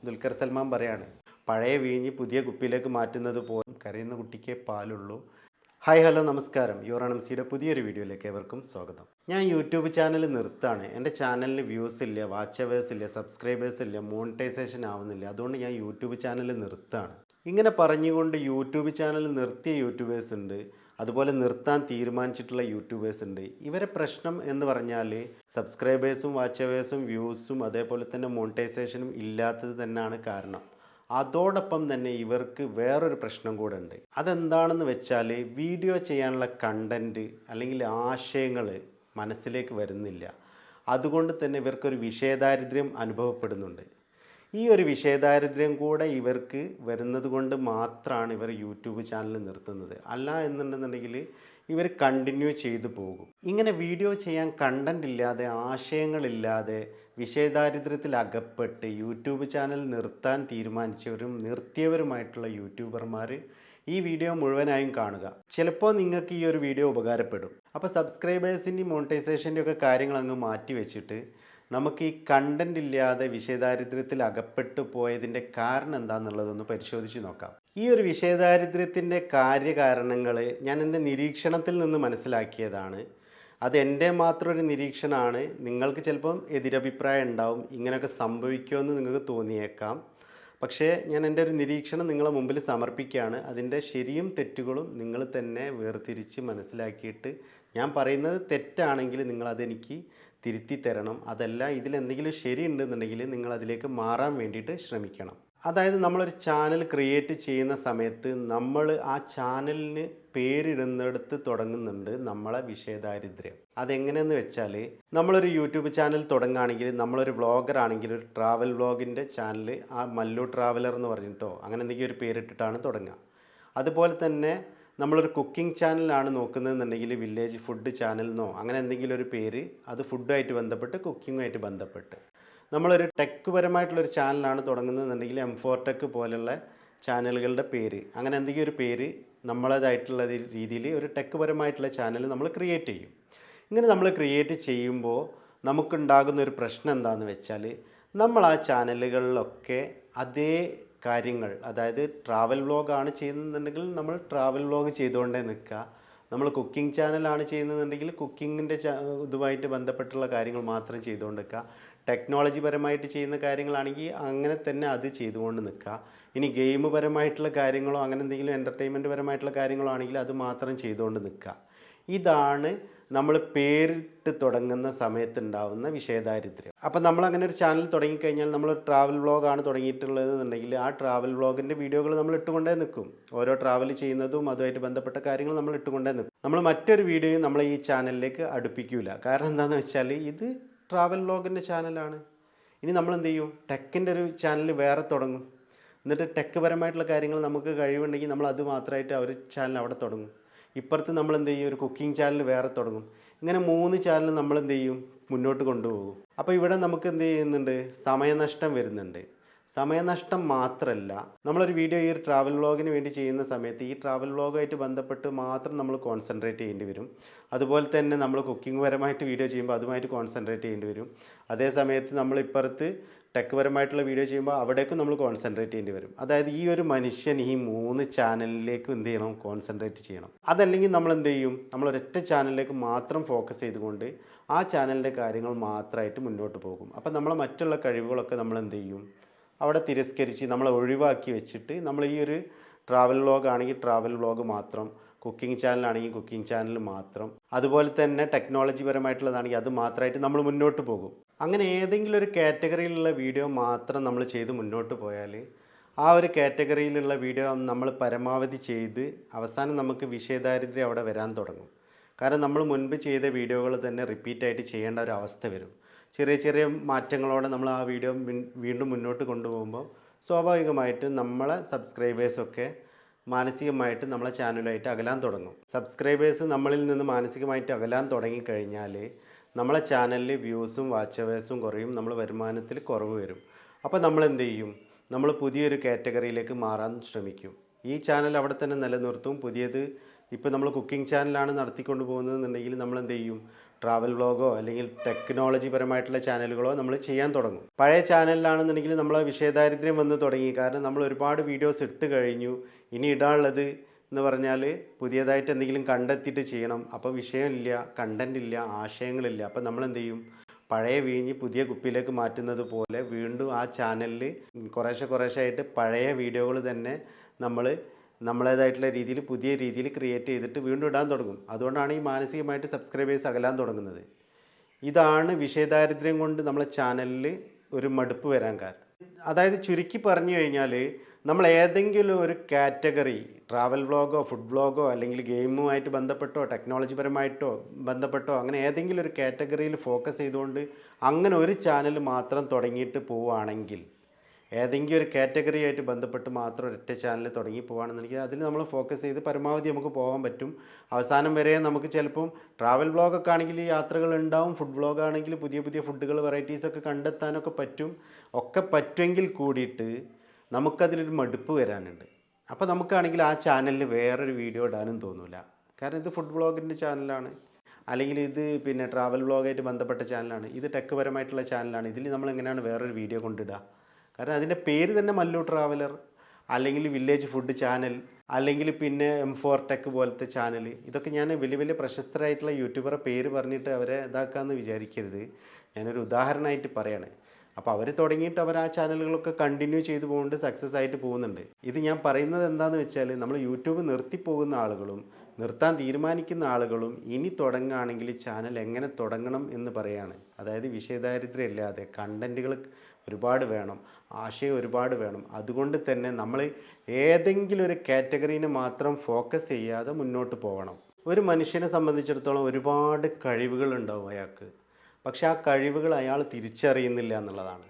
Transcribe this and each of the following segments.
ദുൽഖർ സൽമാൻ പറയാണ്, പഴയ വീഞ്ഞ് പുതിയ കുപ്പിയിലേക്ക് മാറ്റുന്നത് പോലും കരയുന്ന കുട്ടിക്കേ പാലുള്ളൂ. ഹായ് ഹലോ നമസ്കാരം. യുവറാണംസിയുടെ പുതിയൊരു വീഡിയോയിലേക്ക് ഏവർക്കും സ്വാഗതം. ഞാൻ യൂട്യൂബ് ചാനൽ നിർത്താണ്. എൻ്റെ ചാനലിന് വ്യൂസ് ഇല്ല, വാച്ച് അവേഴ്സ് ഇല്ല, സബ്സ്ക്രൈബേഴ്സ് ഇല്ല, മോണിറ്റൈസേഷൻ ആവുന്നില്ല. അതുകൊണ്ട് ഞാൻ യൂട്യൂബ് ചാനൽ നിർത്താണ്. ഇങ്ങനെ പറഞ്ഞുകൊണ്ട് യൂട്യൂബ് ചാനൽ നിർത്തിയ യൂട്യൂബേഴ്സ് ഉണ്ട്, അതുപോലെ നിർത്താൻ തീരുമാനിച്ചിട്ടുള്ള യൂട്യൂബേഴ്സ് ഉണ്ട്. ഇവരെ പ്രശ്നം എന്ന് പറഞ്ഞാൽ സബ്സ്ക്രൈബേഴ്സും വാച്ച് അവേഴ്സും വ്യൂസും അതേപോലെ തന്നെ മോണിറ്റൈസേഷനും ഇല്ലാത്തത് തന്നെയാണ് കാരണം. അതോടൊപ്പം തന്നെ ഇവർക്ക് വേറൊരു പ്രശ്നം കൂടെ ഉണ്ട്. അതെന്താണെന്ന് വെച്ചാൽ വീഡിയോ ചെയ്യാനുള്ള കണ്ടൻറ്റ് അല്ലെങ്കിൽ ആശയങ്ങൾ മനസ്സിലേക്ക് വരുന്നില്ല. അതുകൊണ്ട് തന്നെ ഇവർക്കൊരു വിഷയദാരിദ്ര്യം അനുഭവപ്പെടുന്നുണ്ട്. ഈ ഒരു വിഷയദാരിദ്ര്യം കൂടെ ഇവർക്ക് വരുന്നത് കൊണ്ട് മാത്രമാണ് ഇവർ യൂട്യൂബ് ചാനൽ നിർത്തുന്നത്. അല്ല എന്നുണ്ടെന്നുണ്ടെങ്കിൽ ഇവർ കണ്ടിന്യൂ ചെയ്തു പോകും. ഇങ്ങനെ വീഡിയോ ചെയ്യാൻ കണ്ടൻ്റ് ഇല്ലാതെ, ആശയങ്ങളില്ലാതെ, വിഷയദാരിദ്ര്യത്തിൽ അകപ്പെട്ട് യൂട്യൂബ് ചാനൽ നിർത്താൻ തീരുമാനിച്ചവരും നിർത്തിയവരുമായിട്ടുള്ള യൂട്യൂബർമാർ ഈ വീഡിയോ മുഴുവനായും കാണുക. ചിലപ്പോൾ നിങ്ങൾക്ക് ഈ ഒരു വീഡിയോ ഉപകാരപ്പെടും. അപ്പോൾ സബ്സ്ക്രൈബേഴ്സിൻ്റെയും മോണിറ്റൈസേഷൻ്റെയും ഒക്കെ കാര്യങ്ങൾ അങ്ങ് മാറ്റി വെച്ചിട്ട് നമുക്ക് ഈ കണ്ടൻ്റ് ഇല്ലാതെ വിഷയദാരിദ്ര്യത്തിൽ അകപ്പെട്ടു പോയതിൻ്റെ കാരണം എന്താണെന്നുള്ളതൊന്ന് പരിശോധിച്ച് നോക്കാം. ഈ ഒരു വിഷയദാരിദ്ര്യത്തിൻ്റെ കാര്യകാരണങ്ങൾ ഞാൻ എൻ്റെ നിരീക്ഷണത്തിൽ നിന്ന് മനസ്സിലാക്കിയതാണ്. അത് എൻ്റെ മാത്രം ഒരു നിരീക്ഷണമാണ്. നിങ്ങൾക്ക് ചിലപ്പം എതിരഭിപ്രായം ഉണ്ടാവും, ഇങ്ങനെയൊക്കെ സംഭവിക്കുമെന്ന് നിങ്ങൾക്ക് തോന്നിയേക്കാം. പക്ഷേ ഞാൻ എൻ്റെ ഒരു നിരീക്ഷണം നിങ്ങളെ മുമ്പിൽ സമർപ്പിക്കുകയാണ്. അതിൻ്റെ ശരിയും തെറ്റുകളും നിങ്ങൾ തന്നെ വേർതിരിച്ച് മനസ്സിലാക്കിയിട്ട്, ഞാൻ പറയുന്നത് തെറ്റാണെങ്കിൽ നിങ്ങളതെനിക്ക് തിരുത്തി തരണം. അതല്ല ഇതിലെന്തെങ്കിലും ശരിയുണ്ടെന്നുണ്ടെങ്കിൽ നിങ്ങൾ അതിലേക്ക് മാറാൻ വേണ്ടിയിട്ട് ശ്രമിക്കണം. അതായത് നമ്മളൊരു ചാനൽ ക്രിയേറ്റ് ചെയ്യുന്ന സമയത്ത് നമ്മൾ ആ ചാനലിന് പേരിടുന്നിടത്ത് തുടങ്ങുന്നുണ്ട് നമ്മളെ വിഷയദാരിദ്ര്യം. അതെങ്ങനെയെന്ന് വെച്ചാൽ, നമ്മളൊരു യൂട്യൂബ് ചാനൽ തുടങ്ങുകയാണെങ്കിൽ, നമ്മളൊരു വ്ളോഗർ ആണെങ്കിൽ ഒരു ട്രാവൽ വ്ളോഗിൻ്റെ ചാനൽ ആ മല്ലു ട്രാവലർ എന്ന് പറഞ്ഞിട്ടോ അങ്ങനെ എന്തെങ്കിലും ഒരു പേരിട്ടിട്ടാണ് തുടങ്ങുക. അതുപോലെ തന്നെ നമ്മളൊരു കുക്കിംഗ് ചാനലാണ് നോക്കുന്നതെന്നുണ്ടെങ്കിൽ വില്ലേജ് ഫുഡ് ചാനൽ എന്നോ അങ്ങനെ എന്തെങ്കിലും ഒരു പേര്, അത് ഫുഡുമായിട്ട് ബന്ധപ്പെട്ട് കുക്കിങ്ങുമായിട്ട് ബന്ധപ്പെട്ട്. നമ്മളൊരു ടെക് പരമായിട്ടുള്ളൊരു ചാനലാണ് തുടങ്ങുന്നതെന്നുണ്ടെങ്കിൽ M4 ടെക് പോലുള്ള ചാനലുകളുടെ പേര്, അങ്ങനെ എന്തെങ്കിലും ഒരു പേര് നമ്മളേതായിട്ടുള്ള രീതിയിൽ ഒരു ടെക് പരമായിട്ടുള്ള ചാനൽ നമ്മൾ ക്രിയേറ്റ് ചെയ്യും. ഇങ്ങനെ നമ്മൾ ക്രിയേറ്റ് ചെയ്യുമ്പോൾ നമുക്കുണ്ടാകുന്ന ഒരു പ്രശ്നം എന്താണെന്ന് വെച്ചാൽ, നമ്മൾ ആ ചാനലുകളിലൊക്കെ അതേ കാര്യങ്ങൾ, അതായത് ട്രാവൽ വ്ളോഗാണ് ചെയ്യുന്നതെന്നുണ്ടെങ്കിൽ നമ്മൾ ട്രാവൽ വ്ളോഗ് ചെയ്തുകൊണ്ടേ നിൽക്കുക. നമ്മൾ കുക്കിംഗ് ചാനലാണ് ചെയ്യുന്നതെന്നുണ്ടെങ്കിൽ കുക്കിങ്ങിൻ്റെ ഇതുമായിട്ട് ബന്ധപ്പെട്ടുള്ള കാര്യങ്ങൾ മാത്രം ചെയ്തുകൊണ്ട് നിൽക്കുക. ടെക്നോളജി പരമായിട്ട് ചെയ്യുന്ന കാര്യങ്ങളാണെങ്കിൽ അങ്ങനെ തന്നെ അത് ചെയ്തുകൊണ്ട് നിൽക്കുക. ഇനി ഗെയിം പരമായിട്ടുള്ള കാര്യങ്ങളോ അങ്ങനെ എന്തെങ്കിലും എൻ്റർടൈൻമെൻറ്റ് പരമായിട്ടുള്ള കാര്യങ്ങളോ ആണെങ്കിൽ അത് മാത്രം ചെയ്തുകൊണ്ട് നിൽക്കുക. ഇതാണ് നമ്മൾ പേരിട്ട് തുടങ്ങുന്ന സമയത്തുണ്ടാവുന്ന വിഷയദാരിദ്ര്യം. അപ്പം നമ്മളങ്ങനെ ഒരു ചാനൽ തുടങ്ങിക്കഴിഞ്ഞാൽ, നമ്മളൊരു ട്രാവൽ വ്ളോഗാണ് തുടങ്ങിയിട്ടുള്ളതെന്നുണ്ടെങ്കിൽ ആ ട്രാവൽ വ്ളോഗിൻ്റെ വീഡിയോകൾ നമ്മൾ ഇട്ടുകൊണ്ടേ നിൽക്കും. ഓരോ ട്രാവൽ ചെയ്യുന്നതും അതുമായിട്ട് ബന്ധപ്പെട്ട കാര്യങ്ങൾ നമ്മൾ ഇട്ടുകൊണ്ടേ നിൽക്കും. നമ്മൾ മറ്റൊരു വീഡിയോയും നമ്മൾ ഈ ചാനലിലേക്ക് അടുപ്പിക്കില്ല. കാരണം എന്താണെന്ന് വെച്ചാൽ ഇത് ട്രാവൽ വ്ളോഗിൻ്റെ ചാനലാണ്. ഇനി നമ്മൾ എന്ത് ചെയ്യും, ടെക്കിൻ്റെ ഒരു ചാനൽ വേറെ തുടങ്ങും. എന്നിട്ട് ടെക്ക് പരമായിട്ടുള്ള കാര്യങ്ങൾ നമുക്ക് കഴിവുണ്ടെങ്കിൽ നമ്മൾ അത് മാത്രമായിട്ട് ആ ഒരു ചാനൽ അവിടെ തുടങ്ങും. ഇപ്പുറത്ത് നമ്മൾ എന്ത് ചെയ്യും, ഒരു കുക്കിംഗ് ചാനൽ വേറെ തുടങ്ങും. ഇങ്ങനെ 3 ചാനൽ നമ്മൾ എന്ത് ചെയ്യും, മുന്നോട്ട് കൊണ്ടുപോകും. അപ്പോൾ ഇവിടെ നമുക്ക് എന്ത് ചെയ്യുന്നുണ്ട്, സമയനഷ്ടം വരുന്നുണ്ട്. സമയനഷ്ടം മാത്രമല്ല, നമ്മളൊരു വീഡിയോ ഈ ഒരു ട്രാവൽ വ്ളോഗിന് വേണ്ടി ചെയ്യുന്ന സമയത്ത് ഈ ട്രാവൽ വ്ളോഗുമായിട്ട് ബന്ധപ്പെട്ട് മാത്രം നമ്മൾ കോൺസെൻട്രേറ്റ് ചെയ്യേണ്ടി വരും. അതുപോലെ തന്നെ നമ്മൾ കുക്കിംഗ് പരമായിട്ട് വീഡിയോ ചെയ്യുമ്പോൾ അതുമായിട്ട് കോൺസെൻട്രേറ്റ് ചെയ്യേണ്ടി വരും. അതേ സമയത്ത് നമ്മൾ ഇപ്പുറത്ത് ടെക് പരമായിട്ടുള്ള വീഡിയോ ചെയ്യുമ്പോൾ അവിടേക്കും നമ്മൾ കോൺസെൻട്രേറ്റ് ചെയ്യേണ്ടി വരും. അതായത് ഈ ഒരു മനുഷ്യൻ ഈ 3 ചാനലിലേക്കും എന്ത് ചെയ്യണം, കോൺസെൻട്രേറ്റ് ചെയ്യണം. അതല്ലെങ്കിൽ നമ്മൾ എന്ത് ചെയ്യും, നമ്മളൊരൊറ്റ ചാനലിലേക്ക് മാത്രം ഫോക്കസ് ചെയ്തുകൊണ്ട് ആ ചാനലിൻ്റെ കാര്യങ്ങൾ മാത്രമായിട്ട് മുന്നോട്ട് പോകും. അപ്പം നമ്മളെ മറ്റുള്ള കഴിവുകളൊക്കെ നമ്മൾ എന്ത് ചെയ്യും, അവിടെ തിരസ്കരിച്ച് നമ്മളെ ഒഴിവാക്കി വെച്ചിട്ട് നമ്മൾ ഈ ഒരു ട്രാവൽ വ്ളോഗ് ആണെങ്കിൽ ട്രാവൽ വ്ളോഗ് മാത്രം, കുക്കിംഗ് ചാനലാണെങ്കിൽ കുക്കിംഗ് ചാനൽ മാത്രം, അതുപോലെ തന്നെ ടെക്നോളജി പരമായിട്ടുള്ളതാണെങ്കിൽ അത് മാത്രമായിട്ട് നമ്മൾ മുന്നോട്ട് പോകും. അങ്ങനെ ഏതെങ്കിലും ഒരു കാറ്റഗറിയിലുള്ള വീഡിയോ മാത്രം നമ്മൾ ചെയ്ത് മുന്നോട്ട് പോയാൽ ആ ഒരു കാറ്റഗറിയിലുള്ള വീഡിയോ നമ്മൾ പരമാവധി ചെയ്ത് അവസാനം നമുക്ക് വിഷയദാരിദ്ര്യം അവിടെ വരാൻ തുടങ്ങും. കാരണം നമ്മൾ മുൻപ് ചെയ്ത വീഡിയോകൾ തന്നെ റിപ്പീറ്റായിട്ട് ചെയ്യേണ്ട ഒരു അവസ്ഥ വരും. ചെറിയ ചെറിയ മാറ്റങ്ങളോടെ നമ്മൾ ആ വീഡിയോ വീണ്ടും മുന്നോട്ട് കൊണ്ടുപോകുമ്പോൾ സ്വാഭാവികമായിട്ടും നമ്മളെ സബ്സ്ക്രൈബേഴ്സൊക്കെ മാനസികമായിട്ട് നമ്മളെ ചാനലുമായിട്ട് അകലാൻ തുടങ്ങും. സബ്സ്ക്രൈബേഴ്സ് നമ്മളിൽ നിന്ന് മാനസികമായിട്ട് അകലാൻ തുടങ്ങിക്കഴിഞ്ഞാൽ നമ്മളെ ചാനലിൽ വ്യൂസും വാച്ച് അവേഴ്സും കുറയും, നമ്മൾ വരുമാനത്തിൽ കുറവ് വരും. അപ്പോൾ നമ്മൾ എന്ത് ചെയ്യും, നമ്മൾ പുതിയൊരു കാറ്റഗറിയിലേക്ക് മാറാൻ ശ്രമിക്കും. ഈ ചാനൽ അവിടെ തന്നെ നിലനിർത്തും, പുതിയത് ഇപ്പോൾ നമ്മൾ കുക്കിംഗ് ചാനലാണ് നടത്തിക്കൊണ്ട് പോകുന്നതെന്നുണ്ടെങ്കിൽ നമ്മൾ എന്ത് ചെയ്യും, ട്രാവൽ വ്ളോഗോ അല്ലെങ്കിൽ ടെക്നോളജി പരമായിട്ടുള്ള ചാനലുകളോ നമ്മൾ ചെയ്യാൻ തുടങ്ങും. പഴയ ചാനലിലാണെന്നുണ്ടെങ്കിൽ നമ്മൾ വിഷയദാരിദ്ര്യം വന്ന് തുടങ്ങി. കാരണം നമ്മൾ ഒരുപാട് വീഡിയോസ് ഇട്ട് കഴിഞ്ഞു, ഇനി ഇടാനുള്ളത് എന്ന് പറഞ്ഞാൽ പുതിയതായിട്ട് എന്തെങ്കിലും കണ്ടെത്തിയിട്ട് ചെയ്യണം. അപ്പോൾ വിഷയമില്ല, കണ്ടൻ്റ് ഇല്ല, ആശയങ്ങളില്ല. അപ്പോൾ നമ്മൾ എന്ത് ചെയ്യും, പഴയ വീഞ്ഞ് പുതിയ കുപ്പിയിലേക്ക് മാറ്റുന്നത് പോലെ വീണ്ടും ആ ചാനലിൽ കുറേശ്ശെ ആയിട്ട് പഴയ വീഡിയോകൾ തന്നെ നമ്മൾ നമ്മളേതായിട്ടുള്ള രീതിയിൽ പുതിയ രീതിയിൽ ക്രിയേറ്റ് ചെയ്തിട്ട് വീണ്ടും ഇടാൻ തുടങ്ങും. അതുകൊണ്ടാണ് ഈ മാനസികമായിട്ട് സബ്സ്ക്രൈബേഴ്സ് അകലാൻ തുടങ്ങുന്നത്. ഇതാണ് വിഷയദാരിദ്ര്യം കൊണ്ട് നമ്മളെ ചാനലിൽ ഒരു മടുപ്പ് വരാൻ കാരണം. അതായത് ചുരുക്കി പറഞ്ഞു കഴിഞ്ഞാൽ നമ്മൾ ഏതെങ്കിലും ഒരു കാറ്റഗറി, ട്രാവൽ വ്ളോഗോ ഫുഡ് വ്ളോഗോ അല്ലെങ്കിൽ ഗെയിമുമായിട്ട് ബന്ധപ്പെട്ടോ ടെക്നോളജി പരമായിട്ടോ ബന്ധപ്പെട്ടോ അങ്ങനെ ഏതെങ്കിലും ഒരു കാറ്റഗറിയിൽ ഫോക്കസ് ചെയ്തുകൊണ്ട് അങ്ങനെ ഒരു ചാനൽ മാത്രം തുടങ്ങിയിട്ട് പോവുകയാണെങ്കിൽ, ഏതെങ്കിലും ഒരു കാറ്റഗറി ആയിട്ട് ബന്ധപ്പെട്ട് മാത്രം ഒരൊറ്റ ചാനൽ തുടങ്ങി പോകുകയാണെന്നുണ്ടെങ്കിൽ അതിൽ നമ്മൾ ഫോക്കസ് ചെയ്ത് പരമാവധി നമുക്ക് പോകാൻ പറ്റും. അവസാനം വരെ നമുക്ക് ചിലപ്പം ട്രാവൽ വ്ളോഗൊക്കെ ആണെങ്കിൽ യാത്രകൾ ഉണ്ടാവും, ഫുഡ് വ്ളോഗ് ആണെങ്കിൽ പുതിയ പുതിയ ഫുഡുകൾ വെറൈറ്റീസൊക്കെ കണ്ടെത്താനൊക്കെ പറ്റും. ഒക്കെ പറ്റുമെങ്കിൽ കൂടിയിട്ട് നമുക്കതിലൊരു മടുപ്പ് വരാനുണ്ട്. അപ്പോൾ നമുക്കാണെങ്കിൽ ആ ചാനലിൽ വേറൊരു വീഡിയോ ഇടാനും തോന്നില്ല. കാരണം ഇത് ഫുഡ് വ്ളോഗിൻ്റെ ചാനലാണ്, അല്ലെങ്കിൽ ഇത് പിന്നെ ട്രാവൽ വ്ളോഗായിട്ട് ബന്ധപ്പെട്ട ചാനലാണ്, ഇത് ടെക് പരമായിട്ടുള്ള ചാനലാണ്. ഇതിൽ നമ്മൾ എങ്ങനെയാണ് വേറൊരു വീഡിയോ കൊണ്ടിടുക? കാരണം അതിൻ്റെ പേര് തന്നെ മല്ലു ട്രാവലർ, അല്ലെങ്കിൽ വില്ലേജ് ഫുഡ് ചാനൽ, അല്ലെങ്കിൽ പിന്നെ M4 ടെക് പോലത്തെ ചാനൽ. ഇതൊക്കെ ഞാൻ വലിയ വലിയ പ്രശസ്തരായിട്ടുള്ള യൂട്യൂബറെ പേര് പറഞ്ഞിട്ട് അവരെ ഇതാക്കാമെന്ന് വിചാരിക്കരുത്. ഞാനൊരു ഉദാഹരണമായിട്ട് പറയാണ്. അപ്പോൾ അവർ തുടങ്ങിയിട്ട് അവർ ആ ചാനലുകളൊക്കെ കണ്ടിന്യൂ ചെയ്തു പോകുന്നുണ്ട്, സക്സസ് ആയിട്ട് പോകുന്നുണ്ട്. ഇത് ഞാൻ പറയുന്നത് എന്താണെന്ന് വെച്ചാൽ, നമ്മൾ യൂട്യൂബ് നിർത്തിപ്പോകുന്ന ആളുകളും നിർത്താൻ തീരുമാനിക്കുന്ന ആളുകളും ഇനി തുടങ്ങുകയാണെങ്കിൽ ചാനൽ എങ്ങനെ തുടങ്ങണം എന്ന് പറയാണ്. അതായത് വിഷയദാരിദ്ര്യം ഇല്ലാതെ കണ്ടൻറ്റുകൾ ഒരുപാട് വേണം, ആശയം ഒരുപാട് വേണം. അതുകൊണ്ട് തന്നെ നമ്മൾ ഏതെങ്കിലും ഒരു കാറ്റഗറീനെ മാത്രം ഫോക്കസ് ചെയ്യാതെ മുന്നോട്ട് പോകണം. ഒരു മനുഷ്യനെ സംബന്ധിച്ചിടത്തോളം ഒരുപാട് കഴിവുകളുണ്ടാവും അയാൾക്ക്. പക്ഷേ ആ കഴിവുകൾ അയാൾ തിരിച്ചറിയുന്നില്ല എന്നുള്ളതാണ്.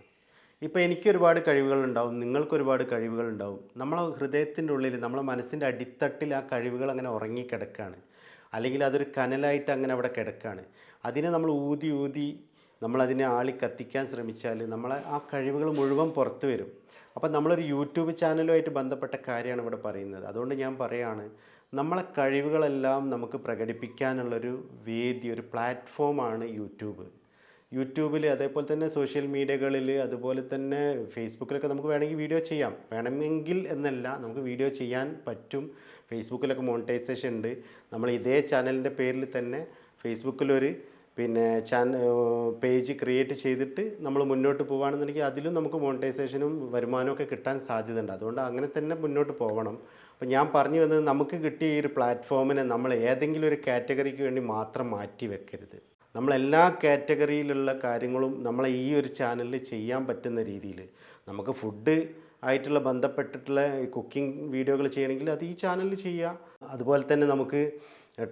ഇപ്പോൾ എനിക്കൊരുപാട് കഴിവുകളുണ്ടാവും, നിങ്ങൾക്കൊരുപാട് കഴിവുകളുണ്ടാവും. നമ്മളെ ഹൃദയത്തിൻ്റെ ഉള്ളിൽ, നമ്മളെ മനസ്സിൻ്റെ അടിത്തട്ടിൽ ആ കഴിവുകൾ അങ്ങനെ ഉറങ്ങിക്കിടക്കുകയാണ്, അല്ലെങ്കിൽ അതൊരു കനലായിട്ട് അങ്ങനെ അവിടെ കിടക്കുകയാണ്. അതിനെ നമ്മൾ ഊതി ഊതി നമ്മളതിനെ ആളി കത്തിക്കാൻ ശ്രമിച്ചാൽ നമ്മളെ ആ കഴിവുകൾ മുഴുവൻ പുറത്തു വരും. അപ്പം നമ്മളൊരു യൂട്യൂബ് ചാനലുമായിട്ട് ബന്ധപ്പെട്ട കാര്യമാണ് ഇവിടെ പറയുന്നത്. അതുകൊണ്ട് ഞാൻ പറയുകയാണ്, നമ്മളെ കഴിവുകളെല്ലാം നമുക്ക് പ്രകടിപ്പിക്കാനുള്ളൊരു വേദി, ഒരു പ്ലാറ്റ്ഫോമാണ് യൂട്യൂബ്. യൂട്യൂബിൽ, അതേപോലെ തന്നെ സോഷ്യൽ മീഡിയകളിൽ, അതുപോലെ തന്നെ ഫേസ്ബുക്കിലൊക്കെ നമുക്ക് വേണമെങ്കിൽ വീഡിയോ ചെയ്യാം. വേണമെങ്കിൽ എന്നല്ല, നമുക്ക് വീഡിയോ ചെയ്യാൻ പറ്റും. ഫേസ്ബുക്കിലൊക്കെ മോണിറ്റൈസേഷൻ ഉണ്ട്. നമ്മൾ ഇതേ ചാനലിൻ്റെ പേരിൽ തന്നെ ഫേസ്ബുക്കിലൊരു പേജ് ക്രിയേറ്റ് ചെയ്തിട്ട് നമ്മൾ മുന്നോട്ട് പോവുകയാണെന്നുണ്ടെങ്കിൽ അതിലും നമുക്ക് മോണിറ്റൈസേഷനും വരുമാനമൊക്കെ കിട്ടാൻ സാധ്യതയുണ്ട്. അതുകൊണ്ട് അങ്ങനെ തന്നെ മുന്നോട്ട് പോകണം. അപ്പോൾ ഞാൻ പറഞ്ഞു വന്നത്, നമുക്ക് കിട്ടിയ ഈ ഒരു പ്ലാറ്റ്ഫോമിനെ നമ്മൾ ഏതെങ്കിലും ഒരു കാറ്റഗറിക്ക് വേണ്ടി മാത്രം മാറ്റി വെക്കരുത്. നമ്മളെല്ലാ കാറ്റഗറിയിലുള്ള കാര്യങ്ങളും നമ്മളെ ഈ ഒരു ചാനലിൽ ചെയ്യാൻ പറ്റുന്ന രീതിയിൽ, നമുക്ക് ഫുഡ് ആയിട്ടുള്ള ബന്ധപ്പെട്ടിട്ടുള്ള കുക്കിംഗ് വീഡിയോകൾ ചെയ്യണമെങ്കിൽ അത് ഈ ചാനലിൽ ചെയ്യാം. അതുപോലെ തന്നെ നമുക്ക്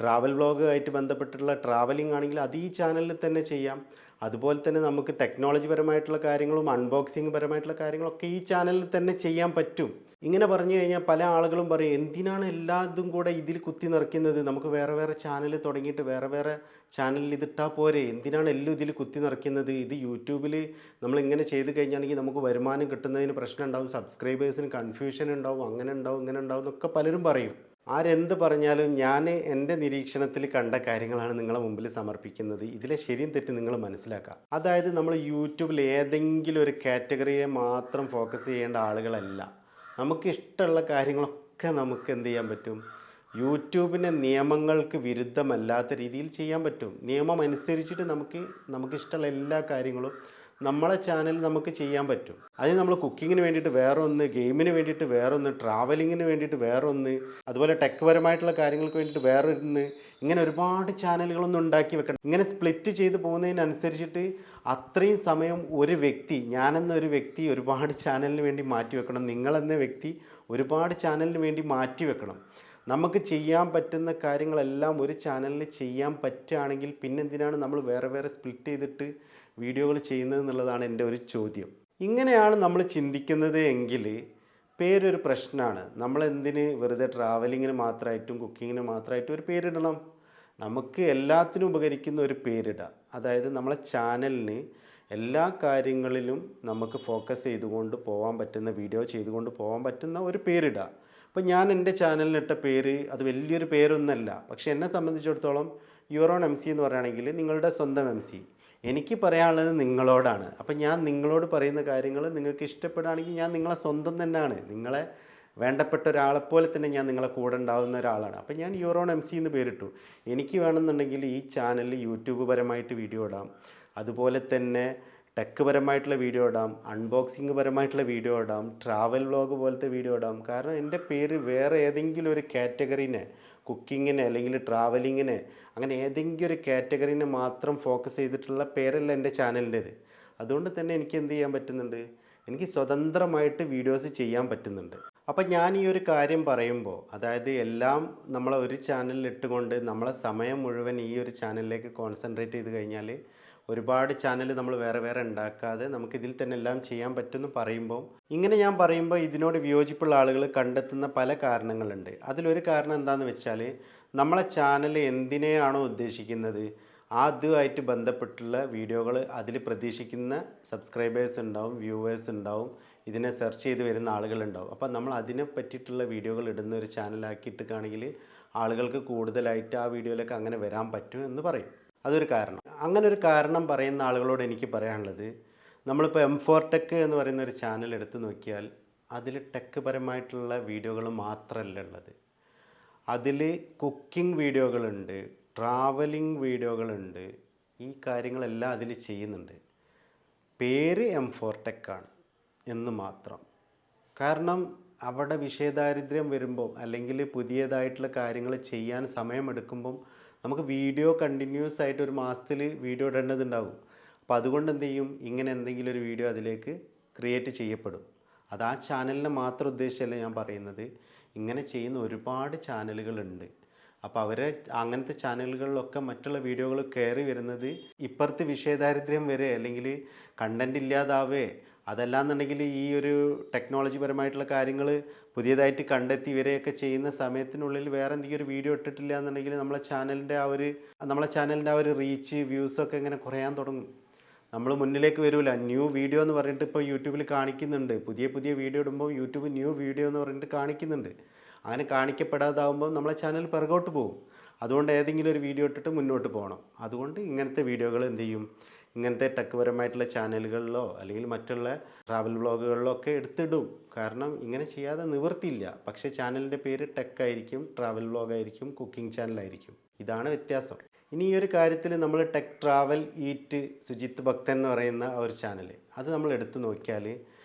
ട്രാവൽ വ്ളോഗ് ആയിട്ട് ബന്ധപ്പെട്ടിട്ടുള്ള ട്രാവലിംഗ് ആണെങ്കിൽ അത് ഈ ചാനലിൽ തന്നെ ചെയ്യാം. അതുപോലെ തന്നെ നമുക്ക് ടെക്നോളജി പരമായിട്ടുള്ള കാര്യങ്ങളും അൺബോക്സിങ് പരമായിട്ടുള്ള കാര്യങ്ങളൊക്കെ ഈ ചാനലിൽ തന്നെ ചെയ്യാൻ പറ്റും. ഇങ്ങനെ പറഞ്ഞു കഴിഞ്ഞാൽ പല ആളുകളും പറയും, എന്തിനാണ് എല്ലാതും കൂടെ ഇതിൽ കുത്തി നിറയ്ക്കുന്നത്, നമുക്ക് വേറെ വേറെ ചാനൽ തുടങ്ങിയിട്ട് വേറെ വേറെ ചാനലിൽ ഇതിട്ടാൽ പോരെ, എന്തിനാണ് എല്ലാം ഇതിൽ കുത്തി നിറയ്ക്കുന്നത്? ഇത് യൂട്യൂബിൽ നമ്മളിങ്ങനെ ചെയ്ത് കഴിഞ്ഞാണെങ്കിൽ നമുക്ക് വരുമാനം കിട്ടുന്നതിന് പ്രശ്നം ഉണ്ടാവും, സബ്സ്ക്രൈബേഴ്സിന് കൺഫ്യൂഷൻ ഉണ്ടാവും, അങ്ങനെ ഉണ്ടാവും ഇങ്ങനെ ഉണ്ടാവും എന്നൊക്കെ പലരും പറയും. ആരെന്ത് പറഞ്ഞാലും ഞാൻ എൻ്റെ നിരീക്ഷണത്തിൽ കണ്ട കാര്യങ്ങളാണ് നിങ്ങളെ മുമ്പിൽ സമർപ്പിക്കുന്നത്. ഇതിലെ ശരിയും തെറ്റും നിങ്ങൾ മനസ്സിലാക്കുക. അതായത് നമ്മൾ യൂട്യൂബിൽ ഏതെങ്കിലും ഒരു കാറ്റഗറിയെ മാത്രം ഫോക്കസ് ചെയ്യേണ്ട ആളുകളല്ല. നമുക്കിഷ്ടമുള്ള കാര്യങ്ങളൊക്കെ നമുക്ക് എന്ത് ചെയ്യാൻ പറ്റും, യൂട്യൂബിൻ്റെ നിയമങ്ങൾക്ക് വിരുദ്ധമല്ലാത്ത രീതിയിൽ ചെയ്യാൻ പറ്റും. നിയമം അനുസരിച്ചിട്ട് നമുക്കിഷ്ടമുള്ള എല്ലാ കാര്യങ്ങളും നമ്മളെ ചാനൽ നമുക്ക് ചെയ്യാൻ പറ്റും. അതിന് നമ്മൾ കുക്കിങ്ങിന് വേണ്ടിയിട്ട് വേറൊന്ന്, ഗെയിമിന് വേണ്ടിയിട്ട് വേറൊന്ന്, ട്രാവലിങ്ങിന് വേണ്ടിയിട്ട് വേറൊന്ന്, അതുപോലെ ടെക് പരമായിട്ടുള്ള കാര്യങ്ങൾക്ക് വേണ്ടിയിട്ട് വേറൊന്ന്, ഇങ്ങനെ ഒരുപാട് ചാനലുകളൊന്നും ഉണ്ടാക്കി വെക്കണം. ഇങ്ങനെ സ്പ്ലിറ്റ് ചെയ്ത് പോകുന്നതിനനുസരിച്ചിട്ട് അത്രയും സമയം ഒരു വ്യക്തി, ഞാനെന്നൊരു വ്യക്തി ഒരുപാട് ചാനലിന് വേണ്ടി മാറ്റി വെക്കണം, നിങ്ങളെന്ന വ്യക്തി ഒരുപാട് ചാനലിന് വേണ്ടി മാറ്റി വെക്കണം. നമുക്ക് ചെയ്യാൻ പറ്റുന്ന കാര്യങ്ങളെല്ലാം ഒരു ചാനലിൽ ചെയ്യാൻ പറ്റുകയാണെങ്കിൽ പിന്നെന്തിനാണ് നമ്മൾ വേറെ വേറെ സ്പ്ലിറ്റ് ചെയ്തിട്ട് വീഡിയോകൾ ചെയ്യുന്നത് എന്നുള്ളതാണ് എൻ്റെ ഒരു ചോദ്യം. ഇങ്ങനെയാണ് നമ്മൾ ചിന്തിക്കുന്നത് എങ്കിൽ പേരൊരു പ്രശ്നമാണ്. നമ്മളെന്തിന് വെറുതെ ട്രാവലിങ്ങിന് മാത്രമായിട്ടും കുക്കിങ്ങിന് മാത്രമായിട്ടും ഒരു പേരിടണം? നമുക്ക് എല്ലാത്തിനും ഉപകരിക്കുന്ന ഒരു പേരിടുക. അതായത് നമ്മളെ ചാനലിന് എല്ലാ കാര്യങ്ങളിലും നമുക്ക് ഫോക്കസ് ചെയ്തുകൊണ്ട് പോകാൻ പറ്റുന്ന, വീഡിയോ ചെയ്തുകൊണ്ട് പോകാൻ പറ്റുന്ന ഒരു പേരിടുക. അപ്പോൾ ഞാൻ എൻ്റെ ചാനലിനിട്ട പേര് അത് വലിയൊരു പേരൊന്നല്ല, പക്ഷേ എന്നെ സംബന്ധിച്ചിടത്തോളം യുവറോൺ എം സി എന്ന് പറയുകയാണെങ്കിൽ നിങ്ങളുടെ സ്വന്തം എം സി. എനിക്ക് പറയാനുള്ളത് നിങ്ങളോടാണ്. അപ്പം ഞാൻ നിങ്ങളോട് പറയുന്ന കാര്യങ്ങൾ നിങ്ങൾക്ക് ഇഷ്ടപ്പെടുകയാണെങ്കിൽ ഞാൻ നിങ്ങളെ സ്വന്തം തന്നെയാണ്, നിങ്ങളെ വേണ്ടപ്പെട്ട ഒരാളെപ്പോലെ തന്നെ ഞാൻ നിങ്ങളെ കൂടെ ഉണ്ടാകുന്ന ഒരാളാണ്. അപ്പം ഞാൻ യുവറോൺ എം സി എന്ന് പേരിട്ടു. എനിക്ക് വേണമെന്നുണ്ടെങ്കിൽ ഈ ചാനലിൽ യൂട്യൂബ് പരമായിട്ട് വീഡിയോ ഇടാം, അതുപോലെ തന്നെ ടെക് പരമായിട്ടുള്ള വീഡിയോ ഇടാം, അൺബോക്സിങ് പരമായിട്ടുള്ള വീഡിയോ ഇടാം, ട്രാവൽ വ്ളോഗ് പോലത്തെ വീഡിയോ ഇടാം. കാരണം എൻ്റെ പേര് വേറെ ഏതെങ്കിലും ഒരു കാറ്റഗറീനെ, കുക്കിങ്ങിനെ അല്ലെങ്കിൽ ട്രാവലിങ്ങിനെ, അങ്ങനെ ഏതെങ്കിലും ഒരു കാറ്റഗറീനെ മാത്രം ഫോക്കസ് ചെയ്തിട്ടുള്ള പേരല്ല എൻ്റെ ചാനലിൻ്റേത്. അതുകൊണ്ട് തന്നെ എനിക്ക് എന്ത് ചെയ്യാൻ പറ്റുന്നുണ്ട്, എനിക്ക് സ്വതന്ത്രമായിട്ട് വീഡിയോസ് ചെയ്യാൻ പറ്റുന്നുണ്ട്. അപ്പം ഞാൻ ഈ ഒരു കാര്യം പറയുമ്പോൾ, അതായത് എല്ലാം നമ്മളെ ഒരു ചാനലിൽ ഇട്ടുകൊണ്ട് നമ്മളെ സമയം മുഴുവൻ ഈ ഒരു ചാനലിലേക്ക് കോൺസെൻട്രേറ്റ് ചെയ്ത് കഴിഞ്ഞാൽ ഒരുപാട് ചാനൽ നമ്മൾ വേറെ വേറെ ഉണ്ടാക്കാതെ നമുക്കിതിൽ തന്നെ എല്ലാം ചെയ്യാൻ പറ്റുമെന്ന് പറയുമ്പോൾ, ഇങ്ങനെ ഞാൻ പറയുമ്പോൾ ഇതിനോട് വിയോജിപ്പുള്ള ആളുകൾ കണ്ടെത്തുന്ന പല കാരണങ്ങളുണ്ട്. അതിലൊരു കാരണം എന്താണെന്ന് വെച്ചാൽ, നമ്മളെ ചാനൽ എന്തിനെയാണോ ഉദ്ദേശിക്കുന്നത് അതുമായിട്ട് ബന്ധപ്പെട്ടുള്ള വീഡിയോകൾ അതിൽ പ്രതീക്ഷിക്കുന്ന സബ്സ്ക്രൈബേഴ്സ് ഉണ്ടാവും, വ്യൂവേഴ്സ് ഉണ്ടാവും, ഇതിനെ സെർച്ച് ചെയ്ത് വരുന്ന ആളുകളുണ്ടാവും. അപ്പം നമ്മൾ അതിനെ പറ്റിയിട്ടുള്ള വീഡിയോകൾ ഇടുന്ന ഒരു ചാനലാക്കിയിട്ടാണെങ്കിൽ ആളുകൾക്ക് കൂടുതലായിട്ട് ആ വീഡിയോയിലേക്ക് അങ്ങനെ വരാൻ പറ്റും എന്ന് പറയും. അതൊരു കാരണം. അങ്ങനെ ഒരു കാരണം പറയുന്ന ആളുകളോട് എനിക്ക് പറയാനുള്ളത്, നമ്മളിപ്പോൾ M4 ടെക് എന്ന് പറയുന്ന ഒരു ചാനൽ എടുത്ത് നോക്കിയാൽ അതിൽ ടെക് പരമായിട്ടുള്ള വീഡിയോകൾ മാത്രമല്ല ഉള്ളത്. അതിൽ കുക്കിംഗ് വീഡിയോകളുണ്ട്, ട്രാവലിംഗ് വീഡിയോകളുണ്ട്, ഈ കാര്യങ്ങളെല്ലാം അതിൽ ചെയ്യുന്നുണ്ട്. പേര് M4 ടെക്കാണ് എന്ന് മാത്രം. കാരണം അവിടെ വിഷയദാരിദ്ര്യം വരുമ്പോൾ അല്ലെങ്കിൽ പുതിയതായിട്ടുള്ള കാര്യങ്ങൾ ചെയ്യാൻ സമയമെടുക്കുമ്പം നമുക്ക് വീഡിയോ കണ്ടിന്യൂസ് ആയിട്ട് ഒരു മാസത്തിൽ വീഡിയോ ഇടേണ്ടതുണ്ടാവും. അപ്പോൾ അതുകൊണ്ട് എന്ത് ചെയ്യും, ഇങ്ങനെ എന്തെങ്കിലും ഒരു വീഡിയോ അതിലേക്ക് ക്രിയേറ്റ് ചെയ്യപ്പെടും. അത് ആ ചാനലിനെ മാത്രം ഉദ്ദേശിച്ചല്ല ഞാൻ പറയുന്നത്, ഇങ്ങനെ ചെയ്യുന്ന ഒരുപാട് ചാനലുകളുണ്ട്. അപ്പോൾ അവരെ അങ്ങനത്തെ ചാനലുകളിലൊക്കെ മറ്റുള്ള വീഡിയോകൾ കയറി വരുന്നത് ഇപ്പുറത്ത് വിഷയദാരിദ്ര്യം വരെ അല്ലെങ്കിൽ കണ്ടൻറ് ഇല്ലാതാവേ, അതല്ലാന്നുണ്ടെങ്കിൽ ഈ ഒരു ടെക്നോളജി പരമായിട്ടുള്ള കാര്യങ്ങൾ പുതിയതായിട്ട് കണ്ടെത്തി ഇവരെയൊക്കെ ചെയ്യുന്ന സമയത്തിനുള്ളിൽ വേറെ എന്തെങ്കിലും ഒരു വീഡിയോ ഇട്ടിട്ടില്ല എന്നുണ്ടെങ്കിൽ നമ്മളെ ചാനലിൻ്റെ ആ ഒരു റീച്ച് വ്യൂസൊക്കെ ഇങ്ങനെ കുറയാൻ തുടങ്ങും. നമ്മൾ മുന്നിലേക്ക് വരില്ല. ന്യൂ വീഡിയോ എന്ന് പറഞ്ഞിട്ട് ഇപ്പോൾ യൂട്യൂബിൽ കാണിക്കുന്നുണ്ട്, പുതിയ വീഡിയോ ഇടുമ്പോൾ യൂട്യൂബ് ന്യൂ വീഡിയോ എന്ന് പറഞ്ഞിട്ട് കാണിക്കുന്നുണ്ട്. അങ്ങനെ കാണിക്കപ്പെടാതാവുമ്പോൾ നമ്മളെ ചാനൽ പിറകോട്ട് പോകും. അതുകൊണ്ട് ഏതെങ്കിലും ഒരു വീഡിയോ ഇട്ടിട്ട് മുന്നോട്ട് പോകണം. അതുകൊണ്ട് ഇങ്ങനത്തെ വീഡിയോകൾ എന്ത് ചെയ്യും, ഇങ്ങനത്തെ ടെക് പരമായിട്ടുള്ള ചാനലുകളിലോ അല്ലെങ്കിൽ മറ്റുള്ള ട്രാവൽ വ്ളോഗുകളിലോ ഒക്കെ എടുത്തിടും. കാരണം ഇങ്ങനെ ചെയ്യാതെ നിവൃത്തിയില്ല. പക്ഷേ ചാനലിൻ്റെ പേര് ടെക് ആയിരിക്കും, ട്രാവൽ വ്ളോഗായിരിക്കും, കുക്കിംഗ് ചാനലായിരിക്കും. ഇതാണ് വ്യത്യാസം. ഇനി ഈ ഒരു കാര്യത്തിൽ നമ്മൾ ടെക് ട്രാവൽ ഈറ്റ് സുജിത്ത് ഭക്തൻ എന്ന് പറയുന്ന ഒരു ചാനൽ, അത് നമ്മൾ എടുത്തു നോക്കിയാൽ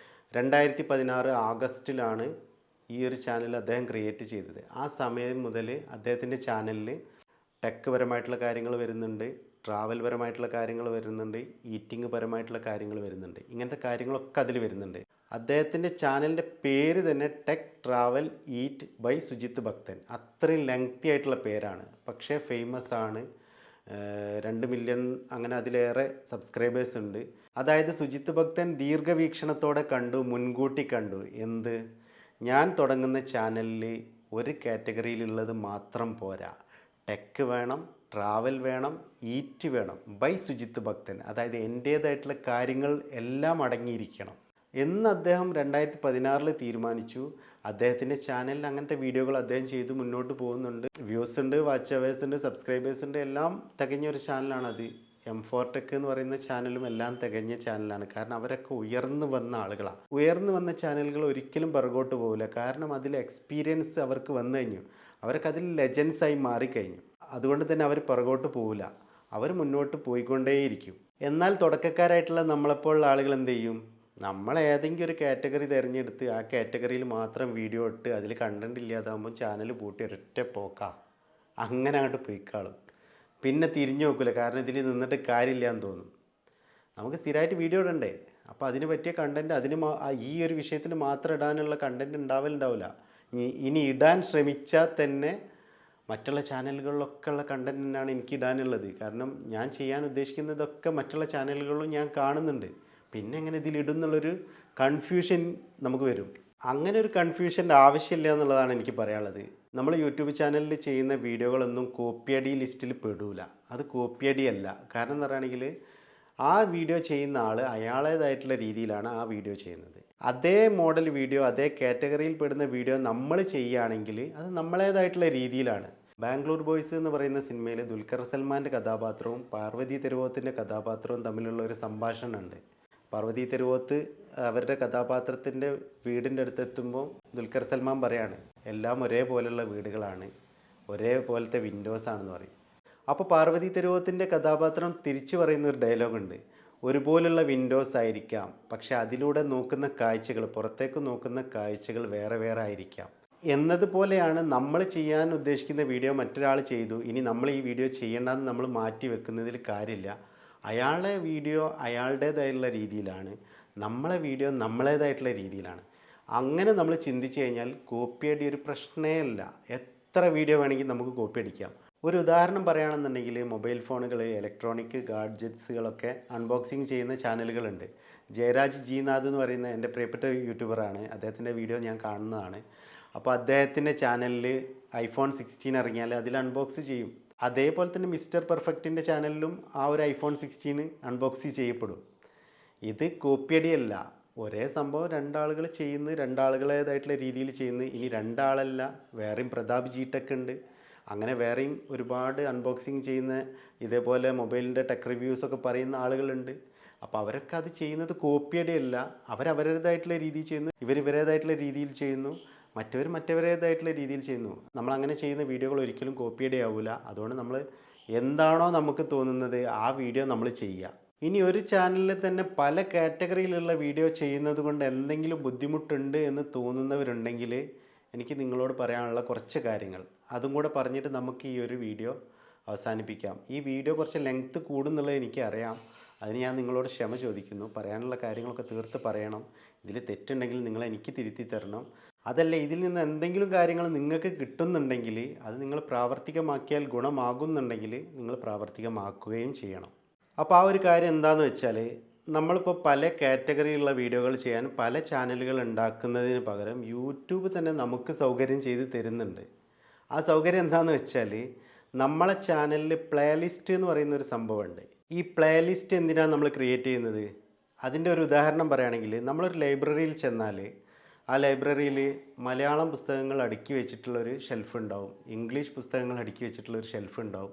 2016 ആഗസ്റ്റിലാണ് ഈ ഒരു ചാനൽ അദ്ദേഹം ക്രിയേറ്റ് ചെയ്തത്. ആ സമയം മുതൽ അദ്ദേഹത്തിൻ്റെ ചാനലിൽ ടെക് പരമായിട്ടുള്ള കാര്യങ്ങൾ വരുന്നുണ്ട്, ട്രാവൽ പരമായിട്ടുള്ള കാര്യങ്ങൾ വരുന്നുണ്ട്, ഈറ്റിംഗ് പരമായിട്ടുള്ള കാര്യങ്ങൾ വരുന്നുണ്ട്. ഇങ്ങനത്തെ കാര്യങ്ങളൊക്കെ അതിൽ വരുന്നുണ്ട്. അദ്ദേഹത്തിൻ്റെ ചാനലിൻ്റെ പേര് തന്നെ tech travel eat by Sujith Bhakthan. അത്രയും ലെങ്തി ആയിട്ടുള്ള പേരാണ്, പക്ഷേ ഫേമസ് ആണ്. 2 മില്യൺ അങ്ങനെ അതിലേറെ സബ്സ്ക്രൈബേഴ്സ് ഉണ്ട്. അതായത് സുജിത്ത് ഭക്തൻ ദീർഘവീക്ഷണത്തോടെ കണ്ടു, മുൻകൂട്ടി കണ്ടു. എന്ത്, ഞാൻ തുടങ്ങുന്ന ചാനലിൽ ഒരു കാറ്റഗറിയിലുള്ളത് മാത്രം പോരാ, ടെക് വേണം, ട്രാവൽ വേണം, ഈറ്റ് വേണം, ബൈ സുജിത്ത് ഭക്തൻ. അതായത് എൻ്റേതായിട്ടുള്ള കാര്യങ്ങൾ എല്ലാം അടങ്ങിയിരിക്കണം എന്ന് അദ്ദേഹം 2016 തീരുമാനിച്ചു. അദ്ദേഹത്തിൻ്റെ ചാനലിൽ അങ്ങനത്തെ വീഡിയോകൾ അദ്ദേഹം ചെയ്ത് മുന്നോട്ട് പോകുന്നുണ്ട്. വ്യൂസ് ഉണ്ട്, വാച്ച് അവേഴ്സ് ഉണ്ട്, സബ്സ്ക്രൈബേഴ്സ് ഉണ്ട്, എല്ലാം തികഞ്ഞൊരു ചാനലാണത്. M4 ടെക് എന്ന് പറയുന്ന ചാനലും എല്ലാം തികഞ്ഞ ചാനലാണ്. കാരണം അവരൊക്കെ ഉയർന്നു വന്ന ആളുകളാണ്. ഉയർന്നു വന്ന ചാനലുകൾ ഒരിക്കലും പിറകോട്ട് പോകില്ല. കാരണം അതിൽ എക്സ്പീരിയൻസ് അവർക്ക് വന്നു കഴിഞ്ഞു, അവർക്ക് അതിൽ ലെജൻസായി മാറിക്കഴിഞ്ഞു. അതുകൊണ്ട് തന്നെ അവർ പിറകോട്ട് പോകില്ല, അവർ മുന്നോട്ട് പോയിക്കൊണ്ടേയിരിക്കും. എന്നാൽ തുടക്കക്കാരായിട്ടുള്ള നമ്മളെപ്പോലുള്ള ആളുകൾ എന്ത് ചെയ്യും, നമ്മൾ ഏതെങ്കിലും ഒരു കാറ്റഗറി തിരഞ്ഞെടുത്ത് ആ കാറ്റഗറിയിൽ മാത്രം വീഡിയോ ഇട്ട് അതിൽ കണ്ടൻറ് ഇല്ലാതാകുമ്പോൾ ചാനൽ പൂട്ടി ഒരൊറ്റ പോക്കാ, അങ്ങനെ അങ്ങോട്ട് പോയിക്കാളും. പിന്നെ തിരിഞ്ഞു നോക്കില്ല. കാരണം ഇതിൽ നിന്നിട്ട് കാര്യമില്ല എന്ന് തോന്നും. നമുക്ക് സ്ഥിരമായിട്ട് വീഡിയോ ഇടണ്ടേ, അപ്പോൾ അതിന് പറ്റിയ കണ്ടൻറ്റ് ഈ ഒരു വിഷയത്തിൽ മാത്രം ഇടാനുള്ള കണ്ടൻറ്റ് ഉണ്ടാവില്ല. ഇനി ഇടാൻ ശ്രമിച്ചാൽ തന്നെ മറ്റുള്ള ചാനലുകളിലൊക്കെ ഉള്ള കണ്ടൻറ്റ് തന്നെയാണ് എനിക്ക് ഇടാനുള്ളത്. കാരണം ഞാൻ ചെയ്യാൻ ഉദ്ദേശിക്കുന്നതൊക്കെ മറ്റുള്ള ചാനലുകളിലും ഞാൻ കാണുന്നുണ്ട്. പിന്നെ എങ്ങനെ ഇതിലിടുന്നുള്ളൊരു കൺഫ്യൂഷൻ നമുക്ക് വരും. അങ്ങനെ ഒരു കൺഫ്യൂഷൻ്റെ ആവശ്യമില്ല എന്നുള്ളതാണ് എനിക്ക് പറയാനുള്ളത്. നമ്മൾ യൂട്യൂബ് ചാനലിൽ ചെയ്യുന്ന വീഡിയോകളൊന്നും കോപ്പിയടി ലിസ്റ്റിൽ പെടൂല. അത് കോപ്പിയടി അല്ല. കാരണം എന്ന് പറയുകയാണെങ്കിൽ ആ വീഡിയോ ചെയ്യുന്ന ആൾ അയാളേതായിട്ടുള്ള രീതിയിലാണ് ആ വീഡിയോ ചെയ്യുന്നത്. അതേ മോഡൽ വീഡിയോ അതേ കാറ്റഗറിയിൽ പെടുന്ന വീഡിയോ നമ്മൾ ചെയ്യുകയാണെങ്കിൽ അത് നമ്മളേതായിട്ടുള്ള രീതിയിലാണ്. ബാംഗ്ലൂർ ബോയ്സ് എന്ന് പറയുന്ന സിനിമയിൽ ദുൽഖർ സൽമാൻ്റെ കഥാപാത്രവും പാർവതി തെരുവോത്തിൻ്റെ കഥാപാത്രവും തമ്മിലുള്ള ഒരു സംഭാഷണമുണ്ട്. പാർവതി തെരുവോത്ത് അവരുടെ കഥാപാത്രത്തിൻ്റെ വീടിൻ്റെ അടുത്തെത്തുമ്പോൾ ദുൽഖർ സൽമാൻ പറയാണ്, എല്ലാം ഒരേപോലെയുള്ള വീടുകളാണ്, ഒരേപോലത്തെ വിൻഡോസാണെന്ന് പറയും. അപ്പോൾ പാർവതി തെരുവോത്തിൻ്റെ കഥാപാത്രം തിരിച്ചു പറയുന്ന ഒരു ഡയലോഗുണ്ട്, ഒരുപോലുള്ള വിൻഡോസ് ആയിരിക്കാം, പക്ഷെ അതിലൂടെ നോക്കുന്ന കാഴ്ചകൾ, പുറത്തേക്ക് നോക്കുന്ന കാഴ്ചകൾ വേറെ വേറെ ആയിരിക്കാം എന്നതുപോലെയാണ്. നമ്മൾ ചെയ്യാൻ ഉദ്ദേശിക്കുന്ന വീഡിയോ മറ്റൊരാൾ ചെയ്തു, ഇനി നമ്മൾ ഈ വീഡിയോ ചെയ്യേണ്ടെന്ന് നമ്മൾ മാറ്റി വെക്കുന്നതിൽ കാര്യമില്ല. അയാളുടെ വീഡിയോ അയാളുടേതായിട്ടുള്ള രീതിയിലാണ്, നമ്മളെ വീഡിയോ നമ്മളേതായിട്ടുള്ള രീതിയിലാണ്. അങ്ങനെ നമ്മൾ ചിന്തിച്ചു കഴിഞ്ഞാൽ കോപ്പി അടി ഒരു പ്രശ്നമേ അല്ല. എത്ര വീഡിയോ വേണമെങ്കിൽ നമുക്ക് കോപ്പി അടിക്കാം. ഒരു ഉദാഹരണം പറയുകയാണെന്നുണ്ടെങ്കിൽ മൊബൈൽ ഫോണുകൾ, ഇലക്ട്രോണിക് ഗാഡ്ജറ്റ്സുകളൊക്കെ അൺബോക്സിങ് ചെയ്യുന്ന ചാനലുകളുണ്ട്. ജയരാജ് ജി നാഥ് എന്ന് പറയുന്ന എൻ്റെ പ്രിയപ്പെട്ട യൂട്യൂബറാണ്. അദ്ദേഹത്തിൻ്റെ വീഡിയോ ഞാൻ കാണുന്നതാണ്. അപ്പോൾ അദ്ദേഹത്തിൻ്റെ ചാനലിൽ ഐഫോൺ 16 ഇറങ്ങിയാൽ അതിൽ അൺബോക്സ് ചെയ്യും. അതേപോലെ തന്നെ മിസ്റ്റർ പെർഫെക്റ്റിൻ്റെ ചാനലിലും ആ ഒരു ഐഫോൺ 16 അൺബോക്സ് ചെയ്യപ്പെടും. ഇത് കോപ്പിയടിയല്ല, ഒരേ സംഭവം രണ്ടാളുകൾ ചെയ്യുന്നു, രണ്ടാളുകളേതായിട്ടുള്ള രീതിയിൽ ചെയ്യുന്നു. ഇനി രണ്ടാളല്ല, വേറെയും പ്രതാപ് ജീടെക് ഉണ്ട്, അങ്ങനെ വേറെയും ഒരുപാട് അൺബോക്സിങ് ചെയ്യുന്ന ഇതേപോലെ മൊബൈലിൻ്റെ ടെക് റിവ്യൂസൊക്കെ പറയുന്ന ആളുകളുണ്ട്. അപ്പോൾ അവരൊക്കെ അത് ചെയ്യുന്നത് കോപ്പിയടിയല്ല, അവരവരുടേതായിട്ടുള്ള രീതിയിൽ ചെയ്യുന്നു, ഇവരിവരേതായിട്ടുള്ള രീതിയിൽ ചെയ്യുന്നു, മറ്റവർ മറ്റവരേതായിട്ടുള്ള രീതിയിൽ ചെയ്യുന്നു. നമ്മളങ്ങനെ ചെയ്യുന്ന വീഡിയോകൾ ഒരിക്കലും കോപ്പിയടി ആവില്ല. അതുകൊണ്ട് നമ്മൾ എന്താണോ നമുക്ക് തോന്നുന്നത് ആ വീഡിയോ നമ്മൾ ചെയ്യുക. ഇനി ഒരു ചാനലിൽ തന്നെ പല കാറ്റഗറിയിലുള്ള വീഡിയോ ചെയ്യുന്നത് കൊണ്ട് എന്തെങ്കിലും ബുദ്ധിമുട്ടുണ്ട് എന്ന് തോന്നുന്നവരുണ്ടെങ്കിൽ എനിക്ക് നിങ്ങളോട് പറയാനുള്ള കുറച്ച് കാര്യങ്ങൾ അതും കൂടെ പറഞ്ഞിട്ട് നമുക്ക് ഈ ഒരു വീഡിയോ അവസാനിപ്പിക്കാം. ഈ വീഡിയോ കുറച്ച് ലെങ്ത്ത് കൂടുന്നുള്ളത് എനിക്കറിയാം, അതിന് ഞാൻ നിങ്ങളോട് ക്ഷമ ചോദിക്കുന്നു. പറയാനുള്ള കാര്യങ്ങളൊക്കെ തീർത്ത് പറയണം. ഇതിൽ തെറ്റുണ്ടെങ്കിൽ നിങ്ങൾ എനിക്ക് തിരുത്തി തരണം. അതല്ല, ഇതിൽ നിന്ന് എന്തെങ്കിലും കാര്യങ്ങൾ നിങ്ങൾക്ക് കിട്ടുന്നുണ്ടെങ്കിൽ അത് നിങ്ങൾ പ്രാവർത്തികമാക്കിയാൽ ഗുണമാകുന്നുണ്ടെങ്കിൽ നിങ്ങൾ പ്രാവർത്തികമാക്കുകയും ചെയ്യണം. അപ്പോൾ ആ ഒരു കാര്യം എന്താണെന്ന് വെച്ചാൽ, നമ്മളിപ്പോൾ പല കാറ്റഗറിയിലുള്ള വീഡിയോകൾ ചെയ്യാൻ പല ചാനലുകൾ ഉണ്ടാക്കുന്നതിന് പകരം യൂട്യൂബ് തന്നെ നമുക്ക് സൗകര്യം ചെയ്ത് തരുന്നുണ്ട്. ആ സൗകര്യം എന്താണെന്ന് വെച്ചാൽ, നമ്മളെ ചാനലിൽ പ്ലേലിസ്റ്റ് എന്ന് പറയുന്ന ഒരു സംഭവമുണ്ട്. ഈ പ്ലേലിസ്റ്റ് എന്തിനാണ് നമ്മൾ ക്രിയേറ്റ് ചെയ്യുന്നത്? അതിൻ്റെ ഒരു ഉദാഹരണം പറയുകയാണെങ്കിൽ, നമ്മളൊരു ലൈബ്രറിയിൽ ചെന്നാൽ ആ ലൈബ്രറിയിൽ മലയാളം പുസ്തകങ്ങൾ അടുക്കി വെച്ചിട്ടുള്ളൊരു ഷെൽഫ് ഉണ്ടാവും, ഇംഗ്ലീഷ് പുസ്തകങ്ങൾ അടുക്കി വെച്ചിട്ടുള്ളൊരു ഷെൽഫ് ഉണ്ടാവും,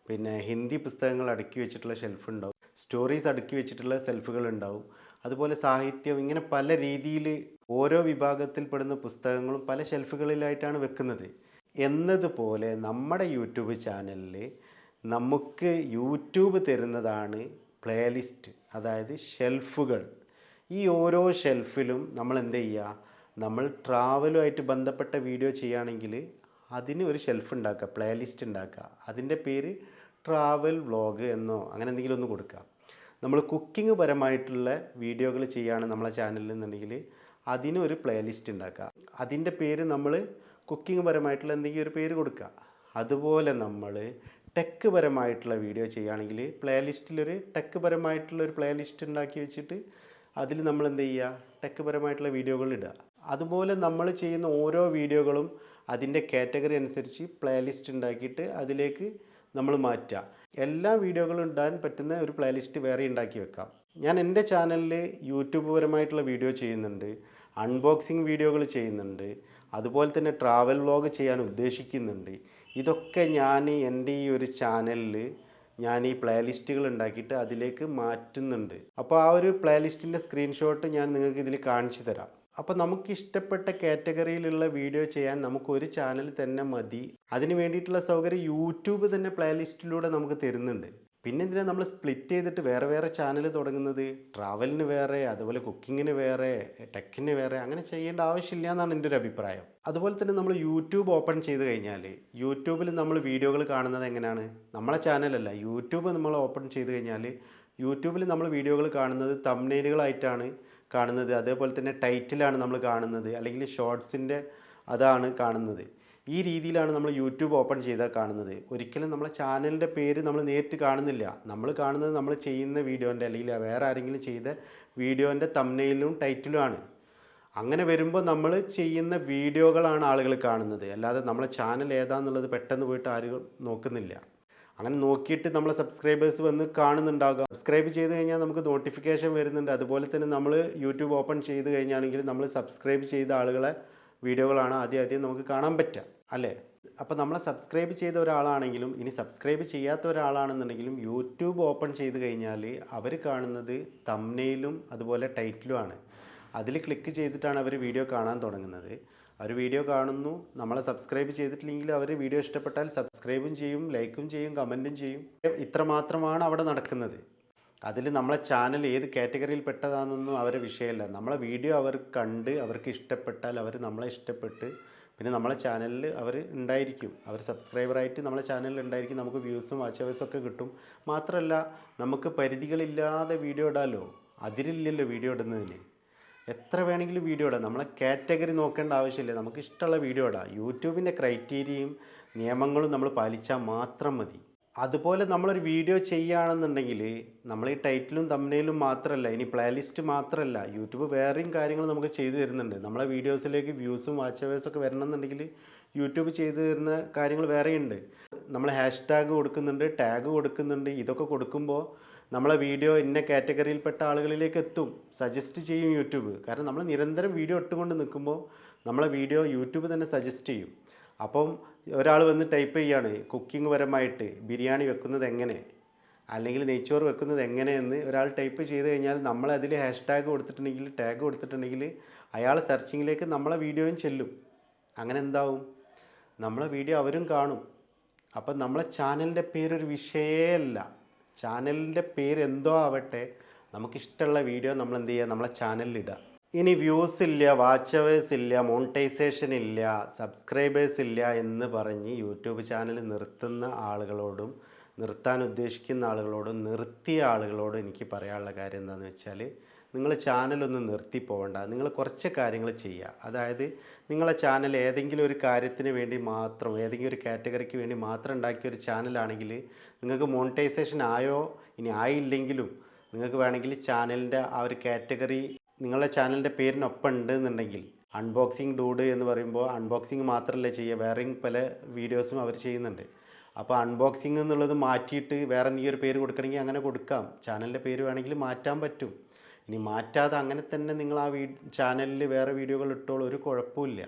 പിന്നെ ഹിന്ദി പുസ്തകങ്ങൾ അടുക്കി വെച്ചിട്ടുള്ള ഷെൽഫ് ഉണ്ടാവും, സ്റ്റോറീസ് അടുക്കി വെച്ചിട്ടുള്ള ഷെൽഫുകൾ ഉണ്ടാവും, അതുപോലെ സാഹിത്യം, ഇങ്ങനെ പല രീതിയിൽ ഓരോ വിഭാഗത്തിൽപ്പെടുന്ന പുസ്തകങ്ങളും പല ഷെൽഫുകളിലായിട്ടാണ് വെക്കുന്നത്. എന്നതുപോലെ നമ്മുടെ യൂട്യൂബ് ചാനലിൽ നമുക്ക് യൂട്യൂബ് തരുന്നതാണ് പ്ലേലിസ്റ്റ്, അതായത് ഷെൽഫുകൾ. ഈ ഓരോ ഷെൽഫിലും നമ്മൾ എന്ത് ചെയ്യുക, നമ്മൾ ട്രാവലുമായിട്ട് ബന്ധപ്പെട്ട വീഡിയോ ചെയ്യുകയാണെങ്കിൽ അതിന് ഒരു ഷെൽഫ് ഉണ്ടാക്കുക, പ്ലേലിസ്റ്റ് ഉണ്ടാക്കുക. അതിൻ്റെ പേര് ട്രാവൽ വ്ളോഗ് എന്നോ അങ്ങനെ എന്തെങ്കിലും ഒന്ന് കൊടുക്കുക. നമ്മൾ കുക്കിംഗ് പരമായിട്ടുള്ള വീഡിയോകൾ ചെയ്യുകയാണ് നമ്മളെ ചാനലിൽ എന്നുണ്ടെങ്കിൽ അതിനൊരു പ്ലേലിസ്റ്റ് ഉണ്ടാക്കുക, അതിൻ്റെ പേര് നമ്മൾ കുക്കിംഗ് പരമായിട്ടുള്ള എന്തെങ്കിലും ഒരു പേര് കൊടുക്കുക. അതുപോലെ നമ്മൾ ടെക്ക് പരമായിട്ടുള്ള വീഡിയോ ചെയ്യുകയാണെങ്കിൽ പ്ലേലിസ്റ്റിലൊരു ടെക്ക് പരമായിട്ടുള്ള ഒരു പ്ലേലിസ്റ്റ് ഉണ്ടാക്കി വെച്ചിട്ട് അതിൽ നമ്മൾ എന്ത് ചെയ്യുക, ടെക്ക് പരമായിട്ടുള്ള വീഡിയോകൾ ഇടുക. അതുപോലെ നമ്മൾ ചെയ്യുന്ന ഓരോ വീഡിയോകളും അതിൻ്റെ കാറ്റഗറി അനുസരിച്ച് പ്ലേലിസ്റ്റ് ഉണ്ടാക്കിയിട്ട് അതിലേക്ക് നമ്മൾ മാറ്റുക. എല്ലാ വീഡിയോകളും ഇടാൻ പറ്റുന്ന ഒരു പ്ലേലിസ്റ്റ് വേറെ ഉണ്ടാക്കി വെക്കാം. ഞാൻ എൻ്റെ ചാനലിൽ യൂട്യൂബ് പരമായിട്ടുള്ള വീഡിയോ ചെയ്യുന്നുണ്ട്, അൺബോക്സിങ് വീഡിയോകൾ ചെയ്യുന്നുണ്ട്, അതുപോലെ തന്നെ ട്രാവൽ വ്ളോഗ് ചെയ്യാൻ ഉദ്ദേശിക്കുന്നുണ്ട്. ഇതൊക്കെ ഞാൻ എൻ്റെ ഈ ഒരു ചാനലിൽ ഞാൻ ഈ പ്ലേലിസ്റ്റുകൾ ഉണ്ടാക്കിയിട്ട് അതിലേക്ക് മാറ്റുന്നുണ്ട്. അപ്പോൾ ആ ഒരു പ്ലേലിസ്റ്റിൻ്റെ സ്ക്രീൻഷോട്ട് ഞാൻ നിങ്ങൾക്ക് ഇതിൽ കാണിച്ചു തരാം. അപ്പോൾ നമുക്ക് ഇഷ്ടപ്പെട്ട കാറ്റഗറിയിലുള്ള വീഡിയോ ചെയ്യാൻ നമുക്കൊരു ചാനൽ തന്നെ മതി. അതിന് വേണ്ടിയിട്ടുള്ള സൗകര്യം യൂട്യൂബ് തന്നെ പ്ലേലിസ്റ്റിലൂടെ നമുക്ക് തരുന്നുണ്ട്. പിന്നെ എന്തിനാണ് നമ്മൾ സ്പ്ലിറ്റ് ചെയ്തിട്ട് വേറെ വേറെ ചാനൽ തുടങ്ങുന്നത്? ട്രാവലിന് വേറെ, അതുപോലെ കുക്കിങ്ങിന് വേറെ, ടെക്കിന് വേറെ, അങ്ങനെ ചെയ്യേണ്ട ആവശ്യമില്ല എന്നാണ് എൻ്റെ ഒരു അഭിപ്രായം. അതുപോലെ തന്നെ നമ്മൾ യൂട്യൂബ് ഓപ്പൺ ചെയ്ത് കഴിഞ്ഞാൽ യൂട്യൂബിൽ നമ്മൾ വീഡിയോകൾ കാണുന്നത് എങ്ങനെയാണ്? നമ്മളെ ചാനലല്ല, യൂട്യൂബ് നമ്മൾ ഓപ്പൺ ചെയ്ത് കഴിഞ്ഞാൽ യൂട്യൂബിൽ നമ്മൾ വീഡിയോകൾ കാണുന്നത് തംബ്നെയിലുകളായിട്ടാണ് കാണുന്നത്. അതേപോലെ തന്നെ ടൈറ്റിലാണ് നമ്മൾ കാണുന്നത്, അല്ലെങ്കിൽ ഷോർട്സിൻ്റെ അതാണ് കാണുന്നത്. ഈ രീതിയിലാണ് നമ്മൾ യൂട്യൂബ് ഓപ്പൺ ചെയ്താൽ കാണുന്നത്. ഒരിക്കലും നമ്മളെ ചാനലിൻ്റെ പേര് നമ്മൾ നേരിട്ട് കാണുന്നില്ല. നമ്മൾ കാണുന്നത് നമ്മൾ ചെയ്യുന്ന വീഡിയോൻ്റെ അല്ലെങ്കിൽ വേറെ ആരെങ്കിലും ചെയ്ത വീഡിയോൻ്റെ തംബ്നെയിലും ടൈറ്റിലുമാണ്. അങ്ങനെ വരുമ്പോൾ നമ്മൾ ചെയ്യുന്ന വീഡിയോകളാണ് ആളുകൾ കാണുന്നത്, അല്ലാതെ നമ്മളെ ചാനൽ ഏതാണെന്നുള്ളത് പെട്ടെന്ന് പോയിട്ട് ആരും നോക്കുന്നില്ല. അങ്ങനെ നോക്കിയിട്ട് നമ്മളെ സബ്സ്ക്രൈബേഴ്സ് വന്ന് കാണുന്നുണ്ടാകാം. സബ്സ്ക്രൈബ് ചെയ്ത് കഴിഞ്ഞാൽ നമുക്ക് നോട്ടിഫിക്കേഷൻ വരുന്നുണ്ട്. അതുപോലെ തന്നെ നമ്മൾ യൂട്യൂബ് ഓപ്പൺ ചെയ്ത് കഴിഞ്ഞാണെങ്കിൽ നമ്മൾ സബ്സ്ക്രൈബ് ചെയ്ത ആളുകളെ വീഡിയോകളാണ് ആദ്യം നമുക്ക് കാണാൻ പറ്റുക, അല്ലേ? അപ്പോൾ നമ്മളെ സബ്സ്ക്രൈബ് ചെയ്ത ഒരാളാണെങ്കിലും ഇനി സബ്സ്ക്രൈബ് ചെയ്യാത്ത ഒരാളാണെന്നുണ്ടെങ്കിലും യൂട്യൂബ് ഓപ്പൺ ചെയ്ത് കഴിഞ്ഞാൽ അവർ കാണുന്നത് തംബ്നെയിലും അതുപോലെ ടൈറ്റിലുമാണ്. അതിൽ ക്ലിക്ക് ചെയ്തിട്ടാണ് അവർ വീഡിയോ കാണാൻ തുടങ്ങുന്നത്. അവർ വീഡിയോ കാണുന്നു, നമ്മളെ സബ്സ്ക്രൈബ് ചെയ്തിട്ടില്ലെങ്കിൽ അവർ വീഡിയോ ഇഷ്ടപ്പെട്ടാൽ സബ്സ്ക്രൈബും ചെയ്യും, ലൈക്കും ചെയ്യും, കമൻറ്റും ചെയ്യും. ഇത്ര മാത്രമാണ് അവിടെ നടക്കുന്നത്. അതിൽ നമ്മളെ ചാനൽ ഏത് കാറ്റഗറിയിൽ പെട്ടതാണെന്നൊന്നും അവരെ വിഷയമല്ല. നമ്മളെ വീഡിയോ അവർ കണ്ട് അവർക്ക് ഇഷ്ടപ്പെട്ടാൽ അവർ നമ്മളെ ഇഷ്ടപ്പെട്ട് പിന്നെ നമ്മളെ ചാനലിൽ അവർ ഉണ്ടായിരിക്കും. അവർ സബ്സ്ക്രൈബറായിട്ട് നമ്മളെ ചാനലിൽ ഉണ്ടായിരിക്കും. നമുക്ക് വ്യൂസും വാച്ച് അവേഴ്സും ഒക്കെ കിട്ടും. മാത്രമല്ല നമുക്ക് പരിധികളില്ലാതെ വീഡിയോ ഇടാമല്ലോ. അതിരില്ലല്ലോ വീഡിയോ ഇടുന്നതിന്. എത്ര വേണമെങ്കിലും വീഡിയോ ഇടാം. നമ്മളെ കാറ്റഗറി നോക്കേണ്ട ആവശ്യമില്ല. നമുക്ക് ഇഷ്ടമുള്ള വീഡിയോ ഇടാം. യൂട്യൂബിൻ്റെ ക്രൈറ്റീരിയയും നിയമങ്ങളും നമ്മൾ പാലിച്ചാൽ മാത്രം മതി. അതുപോലെ നമ്മളൊരു വീഡിയോ ചെയ്യുകയാണെന്നുണ്ടെങ്കിൽ നമ്മൾ ഈ ടൈറ്റിലും തംബ്നെയിലും മാത്രമല്ല, ഇനി പ്ലേലിസ്റ്റ് മാത്രമല്ല, യൂട്യൂബ് വേറെയും കാര്യങ്ങൾ നമുക്ക് ചെയ്തു തരുന്നുണ്ട്. നമ്മളെ വീഡിയോസിലേക്ക് വ്യൂസും വാച്ച് അവേഴ്സും ഒക്കെ വരണമെന്നുണ്ടെങ്കിൽ യൂട്യൂബ് ചെയ്തു തരുന്ന കാര്യങ്ങൾ വേറെയുണ്ട്. നമ്മൾ ഹാഷ്ടാഗ് കൊടുക്കുന്നുണ്ട്, ടാഗ് കൊടുക്കുന്നുണ്ട്. ഇതൊക്കെ കൊടുക്കുമ്പോൾ നമ്മളെ വീഡിയോ ഇന്ന കാറ്റഗറിയിൽപ്പെട്ട ആളുകളിലേക്ക് എത്തും, സജസ്റ്റ് ചെയ്യും യൂട്യൂബ്. കാരണം നമ്മൾ നിരന്തരം വീഡിയോ ഇട്ടുകൊണ്ട് നിൽക്കുമ്പോൾ നമ്മളെ വീഡിയോ യൂട്യൂബ് തന്നെ സജസ്റ്റ് ചെയ്യും. അപ്പം ഒരാൾ വന്ന് ടൈപ്പ് ചെയ്യാണ് കുക്കിംഗ് പരമായിട്ട് ബിരിയാണി വെക്കുന്നത് എങ്ങനെ, അല്ലെങ്കിൽ നെയ്ച്ചോറ് വെക്കുന്നത് എങ്ങനെയെന്ന് ഒരാൾ ടൈപ്പ് ചെയ്ത് കഴിഞ്ഞാൽ നമ്മൾ അതിൽ ഹാഷ്ടാഗ് കൊടുത്തിട്ടുണ്ടെങ്കിൽ, ടാഗ് കൊടുത്തിട്ടുണ്ടെങ്കിൽ അയാൾ സെർച്ചിങ്ങിലേക്ക് നമ്മളെ വീഡിയോയും ചെല്ലും. അങ്ങനെ എന്താവും, നമ്മളെ വീഡിയോ അവരും കാണും. അപ്പം നമ്മളെ ചാനലിൻ്റെ പേരൊരു വിഷയമല്ല. ചാനലിൻ്റെ പേര് എന്തോ ആവട്ടെ, നമുക്കിഷ്ടമുള്ള വീഡിയോ നമ്മൾ എന്ത് ചെയ്യുക, നമ്മളെ ചാനലിലിടുക. ഇനി വ്യൂസ് ഇല്ല, വാച്ച് അവേഴ്സ് ഇല്ല, മോണിറ്റൈസേഷൻ ഇല്ല, സബ്സ്ക്രൈബേഴ്സ് ഇല്ല എന്ന് പറഞ്ഞ് യൂട്യൂബ് ചാനൽ നിർത്തുന്ന ആളുകളോടും നിർത്താൻ ഉദ്ദേശിക്കുന്ന ആളുകളോടും നിർത്തിയ ആളുകളോടും എനിക്ക് പറയാനുള്ള കാര്യം എന്താണെന്ന് വെച്ചാൽ, നിങ്ങൾ ചാനലൊന്നും നിർത്തി പോകണ്ട. നിങ്ങൾ കുറച്ച് കാര്യങ്ങൾ ചെയ്യുക. അതായത് നിങ്ങളെ ചാനൽ ഏതെങ്കിലും ഒരു കാര്യത്തിന് വേണ്ടി മാത്രം, ഏതെങ്കിലും ഒരു കാറ്റഗറിക്ക് വേണ്ടി മാത്രം ഉണ്ടാക്കിയ ഒരു ചാനലാണെങ്കിൽ നിങ്ങൾക്ക് മോണിറ്റൈസേഷൻ ആയോ ഇനി ആയില്ലെങ്കിലും നിങ്ങൾക്ക് വേണമെങ്കിൽ ചാനലിൻ്റെ ആ ഒരു കാറ്റഗറി നിങ്ങളുടെ ചാനലിൻ്റെ പേരിനൊപ്പം ഉണ്ടെന്നുണ്ടെങ്കിൽ, അൺബോക്സിങ് ഡൂഡ് എന്ന് പറയുമ്പോൾ അൺബോക്സിങ് മാത്രമല്ല ചെയ്യുക, വേറെയും പല വീഡിയോസും അവർ ചെയ്യുന്നുണ്ട്. അപ്പോൾ അൺബോക്സിങ് എന്നുള്ളത് മാറ്റിയിട്ട് വേറെ എന്തെങ്കിലും ഒരു പേര് കൊടുക്കണമെങ്കിൽ അങ്ങനെ കൊടുക്കാം. ചാനലിൻ്റെ പേര് വേണമെങ്കിൽ മാറ്റാൻ പറ്റും. ഇനി മാറ്റാതെ അങ്ങനെ തന്നെ നിങ്ങൾ ആ ചാനലിൽ വേറെ വീഡിയോകൾ ഇട്ടോളൂ, ഒരു കുഴപ്പമില്ല.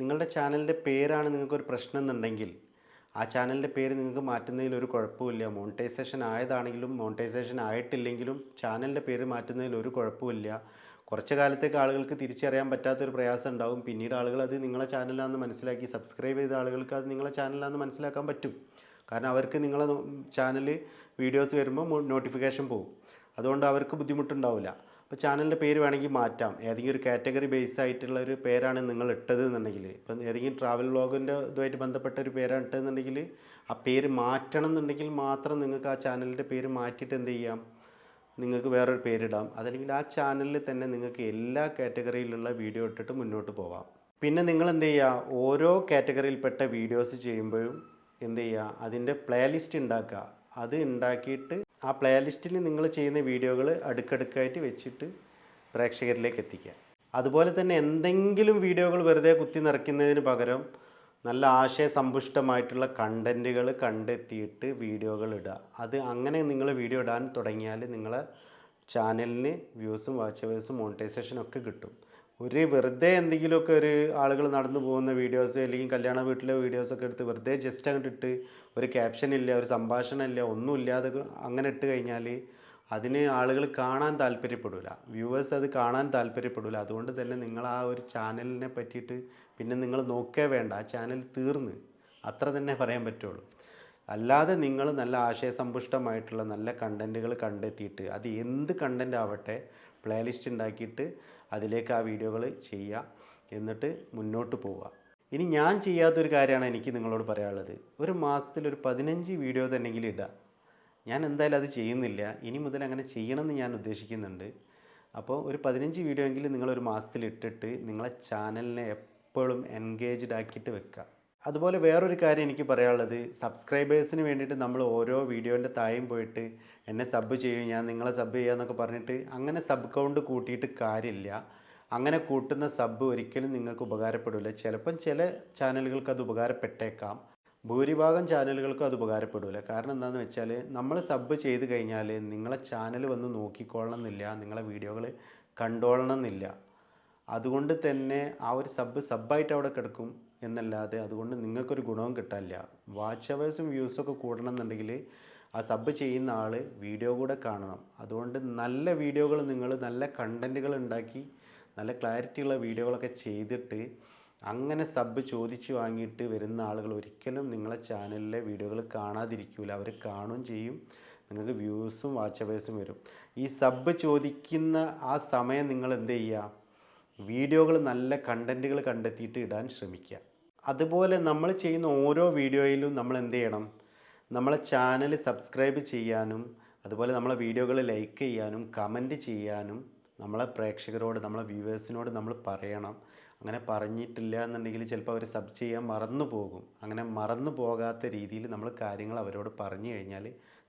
നിങ്ങളുടെ ചാനലിൻ്റെ പേരാണ് നിങ്ങൾക്കൊരു പ്രശ്നം എന്നുണ്ടെങ്കിൽ ആ ചാനലിൻ്റെ പേര് നിങ്ങൾക്ക് മാറ്റുന്നതിൽ ഒരു കുഴപ്പമില്ല. മോണിറ്റൈസേഷൻ ആയതാണെങ്കിലും മോണിറ്റൈസേഷൻ ആയിട്ടില്ലെങ്കിലും ചാനലിൻ്റെ പേര് മാറ്റുന്നതിൽ ഒരു കുഴപ്പമില്ല. കുറച്ച് കാലത്തേക്ക് ആളുകൾക്ക് തിരിച്ചറിയാൻ പറ്റാത്തൊരു പ്രയാസം ഉണ്ടാകും. പിന്നീട് ആളുകൾ അത് നിങ്ങളെ ചാനലാണെന്ന് മനസ്സിലാക്കി, സബ്സ്ക്രൈബ് ചെയ്ത ആളുകൾക്ക് അത് നിങ്ങളെ ചാനലാണെന്ന് മനസ്സിലാക്കാൻ പറ്റും. കാരണം അവർക്ക് നിങ്ങളെ ചാനൽ വീഡിയോസ് വരുമ്പോൾ നോട്ടിഫിക്കേഷൻ പോകും. അതുകൊണ്ട് അവർക്ക് ബുദ്ധിമുട്ടുണ്ടാവില്ല. അപ്പോൾ ചാനലിൻ്റെ പേര് വേണമെങ്കിൽ മാറ്റാം. ഏതെങ്കിലും ഒരു കാറ്റഗറി ബേസ് ആയിട്ടുള്ള ഒരു പേരാണ് നിങ്ങൾ ഇട്ടത് എന്നുണ്ടെങ്കിൽ, ഇപ്പം ഏതെങ്കിലും ട്രാവൽ വ്ളോഗിൻ്റെ ഇതുമായിട്ട് ബന്ധപ്പെട്ട ഒരു പേരാണ് ഇട്ടതെന്നുണ്ടെങ്കിൽ ആ പേര് മാറ്റണം എന്നുണ്ടെങ്കിൽ മാത്രം നിങ്ങൾക്ക് ആ ചാനലിൻ്റെ പേര് മാറ്റിയിട്ട് എന്ത് ചെയ്യാം, നിങ്ങൾക്ക് വേറൊരു പേരിടാം. അതല്ലെങ്കിൽ ആ ചാനലിൽ തന്നെ നിങ്ങൾക്ക് എല്ലാ കാറ്റഗറിയിലുള്ള വീഡിയോ ഇട്ടിട്ട് മുന്നോട്ട് പോവാം. പിന്നെ നിങ്ങൾ എന്ത് ചെയ്യുക, ഓരോ കാറ്റഗറിയിൽപ്പെട്ട വീഡിയോസ് ചെയ്യുമ്പോഴും എന്ത് ചെയ്യുക, അതിൻ്റെ പ്ലേലിസ്റ്റ് ഉണ്ടാക്കുക. അത് ഉണ്ടാക്കിയിട്ട് ആ പ്ലേലിസ്റ്റിൽ നിങ്ങൾ ചെയ്യുന്ന വീഡിയോകൾ അടുക്കടുക്കായിട്ട് വെച്ചിട്ട് പ്രേക്ഷകരിലേക്ക് എത്തിക്കുക. അതുപോലെ തന്നെ എന്തെങ്കിലും വീഡിയോകൾ വെറുതെ കുത്തി നിറയ്ക്കുന്നതിന് പകരം നല്ല ആശയസമ്പുഷ്ടമായിട്ടുള്ള കണ്ടൻറ്റുകൾ കണ്ടെത്തിയിട്ട് വീഡിയോകൾ ഇടുക. അത് അങ്ങനെ നിങ്ങൾ വീഡിയോ ഇടാൻ തുടങ്ങിയാൽ നിങ്ങളെ ചാനലിന് വ്യൂസും വാച്ച് അവേഴ്സും മോണിറ്റൈസേഷനും ഒക്കെ കിട്ടും. ഒരു വെറുതെ എന്തെങ്കിലുമൊക്കെ ഒരു ആളുകൾ നടന്നു പോകുന്ന വീഡിയോസ് അല്ലെങ്കിൽ കല്യാണ വീട്ടിലെ വീഡിയോസൊക്കെ എടുത്ത് വെറുതെ ജസ്റ്റ് അങ്ങോട്ട് ഇട്ട് ഒരു ക്യാപ്ഷൻ ഇല്ല, ഒരു സംഭാഷണം ഇല്ല, ഒന്നുമില്ലാതെ അങ്ങനെ ഇട്ട് കഴിഞ്ഞാൽ അതിന് ആളുകൾ കാണാൻ താല്പര്യപ്പെടില്ല, വ്യൂവേഴ്സ് അത് കാണാൻ താല്പര്യപ്പെടില്ല. അതുകൊണ്ട് തന്നെ നിങ്ങൾ ആ ഒരു ചാനലിനെ പറ്റിയിട്ട് പിന്നെ നിങ്ങൾ നോക്കേ വേണ്ട, ആ ചാനൽ തീർന്ന്, അത്ര തന്നെ പറയാൻ പറ്റുള്ളൂ. അല്ലാതെ നിങ്ങൾ നല്ല ആശയസമ്പുഷ്ടമായിട്ടുള്ള നല്ല കണ്ടൻറ്റുകൾ കണ്ടെത്തിയിട്ട് അത് എന്ത് കണ്ടൻ്റ് ആവട്ടെ പ്ലേലിസ്റ്റ് ഉണ്ടാക്കിയിട്ട് അതിലേക്ക് ആ വീഡിയോകൾ ചെയ്യുക, എന്നിട്ട് മുന്നോട്ട് പോവുക. ഇനി ഞാൻ ചെയ്യാത്തൊരു കാര്യമാണ് എനിക്ക് നിങ്ങളോട് പറയാനുള്ളത്. ഒരു മാസത്തിൽ ഒരു 15 വീഡിയോ തന്നെങ്കിലും ഇടുക. ഞാൻ എന്തായാലും അത് ചെയ്യുന്നില്ല, ഇനി മുതൽ അങ്ങനെ ചെയ്യണമെന്ന് ഞാൻ ഉദ്ദേശിക്കുന്നുണ്ട്. അപ്പോൾ ഒരു 15 വീഡിയോ എങ്കിലും നിങ്ങളൊരു മാസത്തിൽ ഇട്ടിട്ട് നിങ്ങളെ ചാനലിനെ എപ്പോഴും എൻഗേജ്ഡ് ആക്കിയിട്ട് വെക്കുക. അതുപോലെ വേറൊരു കാര്യം എനിക്ക് പറയാനുള്ളത്, സബ്സ്ക്രൈബേഴ്സിന് വേണ്ടിയിട്ട് നമ്മൾ ഓരോ വീഡിയോൻ്റെ താഴെയും പോയിട്ട് എന്നെ സബ് ചെയ്യും, ഞാൻ നിങ്ങളെ സബ് ചെയ്യാമെന്നൊക്കെ പറഞ്ഞിട്ട് അങ്ങനെ സബ് കൗണ്ട് കൂട്ടിയിട്ട് കാര്യമില്ല. അങ്ങനെ കൂട്ടുന്ന സബ് ഒരിക്കലും നിങ്ങൾക്ക് ഉപകാരപ്പെടില്ല. ചിലപ്പം ചില ചാനലുകൾക്ക് അത് ഉപകാരപ്പെട്ടേക്കാം. ഭൂരിഭാഗം ചാനലുകൾക്കും അത് ഉപകാരപ്പെടില്ല. കാരണം എന്താണെന്ന് വെച്ചാൽ നമ്മൾ സബ് ചെയ്ത് കഴിഞ്ഞാൽ നിങ്ങളെ ചാനൽ വന്ന് നോക്കിക്കൊള്ളണം എന്നില്ല, നിങ്ങളെ വീഡിയോകൾ കണ്ടോളണം എന്നില്ല. അതുകൊണ്ട് തന്നെ ആ ഒരു സബ്ബായിട്ട് അവിടെ കിടക്കും എന്നല്ലാതെ അതുകൊണ്ട് നിങ്ങൾക്കൊരു ഗുണവും കിട്ടാനില്ല. വാച്ച് അവേഴ്സും വ്യൂസൊക്കെ കൂടണം എന്നുണ്ടെങ്കിൽ ആ സബ് ചെയ്യുന്ന ആൾ വീഡിയോ കൂടെ കാണണം. അതുകൊണ്ട് നല്ല വീഡിയോകൾ നിങ്ങൾ നല്ല കണ്ടൻറ്റുകൾ ഉണ്ടാക്കി നല്ല ക്ലാരിറ്റിയുള്ള വീഡിയോകളൊക്കെ ചെയ്തിട്ട് അങ്ങനെ സബ് ചോദിച്ച് വാങ്ങിയിട്ട് വരുന്ന ആളുകൾ ഒരിക്കലും നിങ്ങളെ ചാനലിലെ വീഡിയോകൾ കാണാതിരിക്കില്ല. അവർ കാണുകയും ചെയ്യും, നിങ്ങൾക്ക് വ്യൂസും വാച്ച് അവേഴ്സും വരും. ഈ സബ് ചോദിക്കുന്ന ആ സമയം നിങ്ങൾ എന്ത് ചെയ്യുക, വീഡിയോകൾ നല്ല കണ്ടൻറ്റുകൾ കണ്ടെത്തിയിട്ട് ഇടാൻ ശ്രമിക്കുക. അതുപോലെ നമ്മൾ ചെയ്യുന്ന ഓരോ വീഡിയോയിലും നമ്മൾ എന്ത് ചെയ്യണം, നമ്മളെ ചാനൽ സബ്സ്ക്രൈബ് ചെയ്യാനും അതുപോലെ നമ്മളെ വീഡിയോകൾ ലൈക്ക് ചെയ്യാനും കമൻറ്റ് ചെയ്യാനും നമ്മളെ പ്രേക്ഷകരോട് നമ്മളെ വ്യൂവേഴ്സിനോട് നമ്മൾ പറയണം. അങ്ങനെ പറഞ്ഞിട്ടില്ല എന്നുണ്ടെങ്കിൽ ചിലപ്പോൾ അവർ സബ് ചെയ്യാൻ മറന്നു പോകും. അങ്ങനെ മറന്നു പോകാത്ത രീതിയിൽ നമ്മൾ കാര്യങ്ങൾ അവരോട് പറഞ്ഞു കഴിഞ്ഞാൽ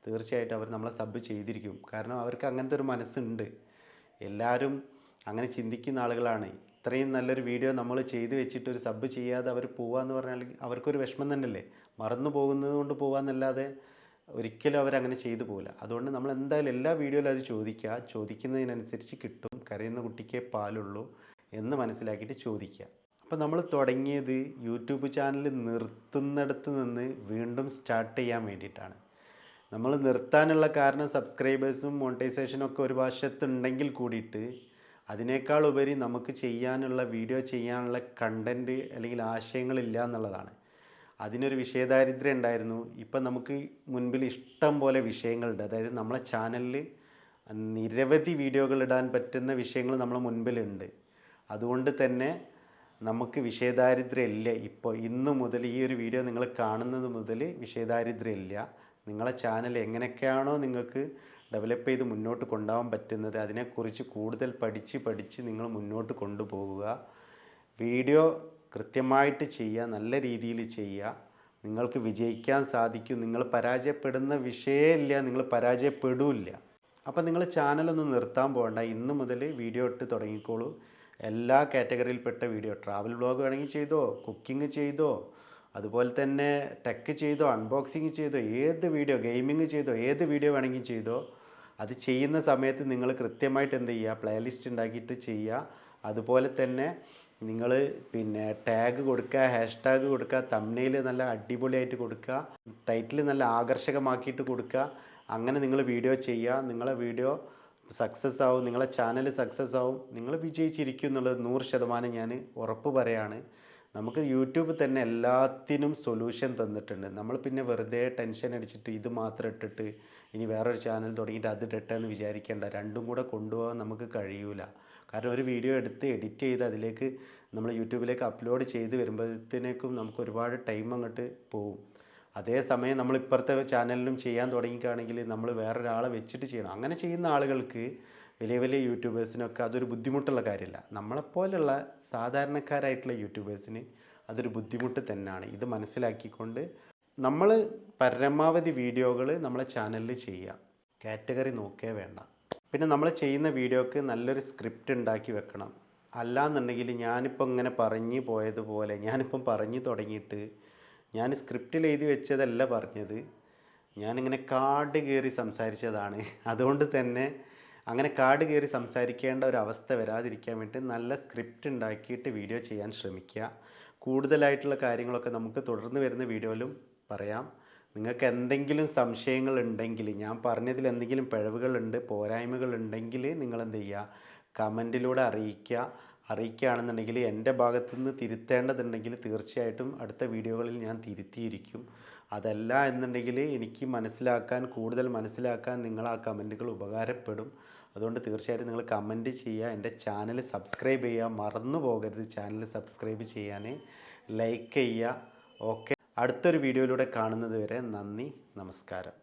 തീർച്ചയായിട്ടും അവർ നമ്മളെ സബ് ചെയ്തിരിക്കും. കാരണം അവർക്ക് അങ്ങനത്തെ ഒരു മനസ്സുണ്ട്. എല്ലാവരും അങ്ങനെ ചിന്തിക്കുന്ന ആളുകളാണ്. ഇത്രയും നല്ലൊരു വീഡിയോ നമ്മൾ ചെയ്ത് വെച്ചിട്ട് ഒരു സബ് ചെയ്യാതെ അവർ പോവാന്ന് പറഞ്ഞാൽ അവർക്കൊരു വിഷമം തന്നെയല്ലേ. മറന്നു പോകുന്നത് കൊണ്ട് പോകാമെന്നല്ലാതെ ഒരിക്കലും അവരങ്ങനെ ചെയ്തു പോകില്ല. അതുകൊണ്ട് നമ്മൾ എന്തായാലും എല്ലാ വീഡിയോയിലും അത് ചോദിക്കുക. ചോദിക്കുന്നതിനനുസരിച്ച് കിട്ടും. കരയുന്ന കുട്ടിക്കേ പാലുള്ളൂ എന്ന് മനസ്സിലാക്കിയിട്ട് ചോദിക്കുക. അപ്പോൾ നമ്മൾ തുടങ്ങിയത് യൂട്യൂബ് ചാനൽ നിർത്തുന്നിടത്ത് നിന്ന് വീണ്ടും സ്റ്റാർട്ട് ചെയ്യാൻ വേണ്ടിയിട്ടാണ്. നമ്മൾ നിർത്താനുള്ള കാരണം സബ്സ്ക്രൈബേഴ്സും മോണിറ്റൈസേഷനും ഒക്കെ ഒരു വശത്തുണ്ടെങ്കിൽ കൂടിയിട്ട് അതിനേക്കാൾ ഉപരി നമുക്ക് ചെയ്യാനുള്ള വീഡിയോ ചെയ്യാനുള്ള കണ്ടൻറ്റ് അല്ലെങ്കിൽ ആശയങ്ങളില്ല എന്നുള്ളതാണ്. അതിനൊരു വിഷയദാരിദ്ര്യം ഉണ്ടായിരുന്നു. ഇപ്പം നമുക്ക് മുൻപിൽ ഇഷ്ടം പോലെ വിഷയങ്ങളുണ്ട്. അതായത് നമ്മളെ ചാനലിൽ നിരവധി വീഡിയോകൾ ഇടാൻ പറ്റുന്ന വിഷയങ്ങൾ നമ്മളെ മുൻപിലുണ്ട്. അതുകൊണ്ട് തന്നെ നമുക്ക് വിഷയദാരിദ്ര്യം ഇല്ല. ഇപ്പോൾ ഇന്ന് മുതൽ ഈ ഒരു വീഡിയോ നിങ്ങൾ കാണുന്നത് മുതൽ വിഷയദാരിദ്ര്യം ഇല്ല. നിങ്ങളെ ചാനൽ എങ്ങനെയൊക്കെയാണോ നിങ്ങൾക്ക് ഡെവലപ്പ് ചെയ്ത് മുന്നോട്ട് കൊണ്ടുപോകാൻ പറ്റുന്നത് അതിനെക്കുറിച്ച് കൂടുതൽ പഠിച്ച് നിങ്ങൾ മുന്നോട്ട് കൊണ്ടുപോകുക. വീഡിയോ കൃത്യമായിട്ട് ചെയ്യുക, നല്ല രീതിയിൽ ചെയ്യുക. നിങ്ങൾക്ക് വിജയിക്കാൻ സാധിക്കും. നിങ്ങൾ പരാജയപ്പെടുന്ന വിഷയമില്ല, നിങ്ങൾ പരാജയപ്പെടില്ല. അപ്പോൾ നിങ്ങൾ ചാനലൊന്നും നിർത്താൻ പോകണ്ട. ഇന്ന് മുതൽ വീഡിയോ ഇട്ട് തുടങ്ങിക്കോളൂ. എല്ലാ കാറ്റഗറിയിൽപ്പെട്ട വീഡിയോ, ട്രാവൽ വ്ളോഗ് വേണമെങ്കിൽ ചെയ്തോ, കുക്കിംഗ് ചെയ്തോ, അതുപോലെ തന്നെ ടെക്ക് ചെയ്തോ, അൺബോക്സിങ് ചെയ്തോ, ഏത് വീഡിയോ, ഗെയിമിങ് ചെയ്തോ, ഏത് വീഡിയോ വേണമെങ്കിൽ ചെയ്തോ. അത് ചെയ്യുന്ന സമയത്ത് നിങ്ങൾ കൃത്യമായിട്ട് എന്ത് ചെയ്യുക, പ്ലേലിസ്റ്റ് ഉണ്ടാക്കിയിട്ട് ചെയ്യുക. അതുപോലെ തന്നെ നിങ്ങൾ ടാഗ് കൊടുക്കുക, ഹാഷ്ടാഗ് കൊടുക്കുക, തംബ്നെയിൽ നല്ല അടിപൊളിയായിട്ട് കൊടുക്കുക, ടൈറ്റിൽ നല്ല ആകർഷകമാക്കിയിട്ട് കൊടുക്കുക. അങ്ങനെ നിങ്ങൾ വീഡിയോ ചെയ്യുക. നിങ്ങളെ വീഡിയോ സക്സസ് ആവും, നിങ്ങളെ ചാനൽ സക്സസ് ആവും, നിങ്ങൾ വിജയിച്ചിരിക്കും എന്നുള്ളത് 100% ഞാൻ ഉറപ്പ് പറയാണ്. നമുക്ക് യൂട്യൂബ് തന്നെ എല്ലാത്തിനും സൊല്യൂഷൻ തന്നിട്ടുണ്ട്. നമ്മൾ പിന്നെ വെറുതെ ടെൻഷൻ അടിച്ചിട്ട് ഇത് മാത്രം ഇട്ടിട്ട് ഇനി വേറൊരു ചാനൽ തുടങ്ങിയിട്ട് അത് ഇടട്ടെ എന്ന് വിചാരിക്കേണ്ട. രണ്ടും കൂടെ കൊണ്ടുപോകാൻ നമുക്ക് കഴിയൂല. കാരണം ഒരു വീഡിയോ എടുത്ത് എഡിറ്റ് ചെയ്ത് അതിലേക്ക് നമ്മൾ യൂട്യൂബിലേക്ക് അപ്ലോഡ് ചെയ്ത് വരുമ്പോഴത്തേക്കും നമുക്ക് ഒരുപാട് ടൈം അങ്ങോട്ട് പോവും. അതേസമയം നമ്മൾ ഇപ്പുറത്തെ ചാനലിലും ചെയ്യാൻ തുടങ്ങിക്കുകയാണെങ്കിൽ നമ്മൾ വേറൊരാളെ വെച്ചിട്ട് ചെയ്യണം. അങ്ങനെ ചെയ്യുന്ന ആളുകൾക്ക്, വലിയ വലിയ യൂട്യൂബേഴ്സിനൊക്കെ അതൊരു ബുദ്ധിമുട്ടുള്ള കാര്യമില്ല. നമ്മളെപ്പോലുള്ള സാധാരണക്കാരായിട്ടുള്ള യൂട്യൂബേഴ്സിന് അതൊരു ബുദ്ധിമുട്ട് തന്നെയാണ്. ഇത് മനസ്സിലാക്കിക്കൊണ്ട് നമ്മൾ പരമാവധി വീഡിയോകൾ നമ്മളെ ചാനലിൽ ചെയ്യുക. കാറ്റഗറി നോക്കേ വേണ്ട. പിന്നെ നമ്മൾ ചെയ്യുന്ന വീഡിയോക്ക് നല്ലൊരു സ്ക്രിപ്റ്റ് ഉണ്ടാക്കി വെക്കണം. അല്ലാന്നുണ്ടെങ്കിൽ ഞാനിപ്പോൾ ഇങ്ങനെ പറഞ്ഞു പോയതുപോലെ ഞാനിപ്പം പറഞ്ഞു തുടങ്ങിയിട്ട് ഞാൻ സ്ക്രിപ്റ്റിൽ എഴുതി വെച്ചതല്ല പറഞ്ഞത്, ഞാനിങ്ങനെ കാട് കയറി സംസാരിച്ചതാണ്. അതുകൊണ്ട് തന്നെ അങ്ങനെ കാട് കയറി സംസാരിക്കേണ്ട ഒരു അവസ്ഥ വരാതിരിക്കാൻ വേണ്ടി നല്ല സ്ക്രിപ്റ്റ് ഉണ്ടാക്കിയിട്ട് വീഡിയോ ചെയ്യാൻ ശ്രമിക്കുക. കൂടുതലായിട്ടുള്ള കാര്യങ്ങളൊക്കെ നമുക്ക് തുടർന്ന് വരുന്ന വീഡിയോയിലും പറയാം. നിങ്ങൾക്ക് എന്തെങ്കിലും സംശയങ്ങളുണ്ടെങ്കിൽ, ഞാൻ പറഞ്ഞതിൽ എന്തെങ്കിലും പിഴവുകളുണ്ട്, പോരായ്മകളുണ്ടെങ്കിൽ നിങ്ങളെന്ത് ചെയ്യുക, കമൻറ്റിലൂടെ അറിയിക്കുകയാണെന്നുണ്ടെങ്കിൽ എൻ്റെ ഭാഗത്തു നിന്ന് തിരുത്തേണ്ടതുണ്ടെങ്കിൽ തീർച്ചയായിട്ടും അടുത്ത വീഡിയോകളിൽ ഞാൻ തിരുത്തിയിരിക്കും. അതല്ല എന്നുണ്ടെങ്കിൽ എനിക്ക് കൂടുതൽ മനസ്സിലാക്കാൻ നിങ്ങൾ ആ കമൻറ്റുകൾ ഉപകാരപ്പെടും. അതുകൊണ്ട് തീർച്ചയായിട്ടും നിങ്ങൾ കമൻറ്റ് ചെയ്യുക, എൻ്റെ ചാനൽ സബ്സ്ക്രൈബ് ചെയ്യുക, മറന്നു പോകരുത് ചാനൽ സബ്സ്ക്രൈബ് ചെയ്യാൻ, ലൈക്ക് ചെയ്യുക. ഓക്കെ, അടുത്തൊരു വീഡിയോയിലൂടെ കാണുന്നത് വരെ നന്ദി, നമസ്കാരം.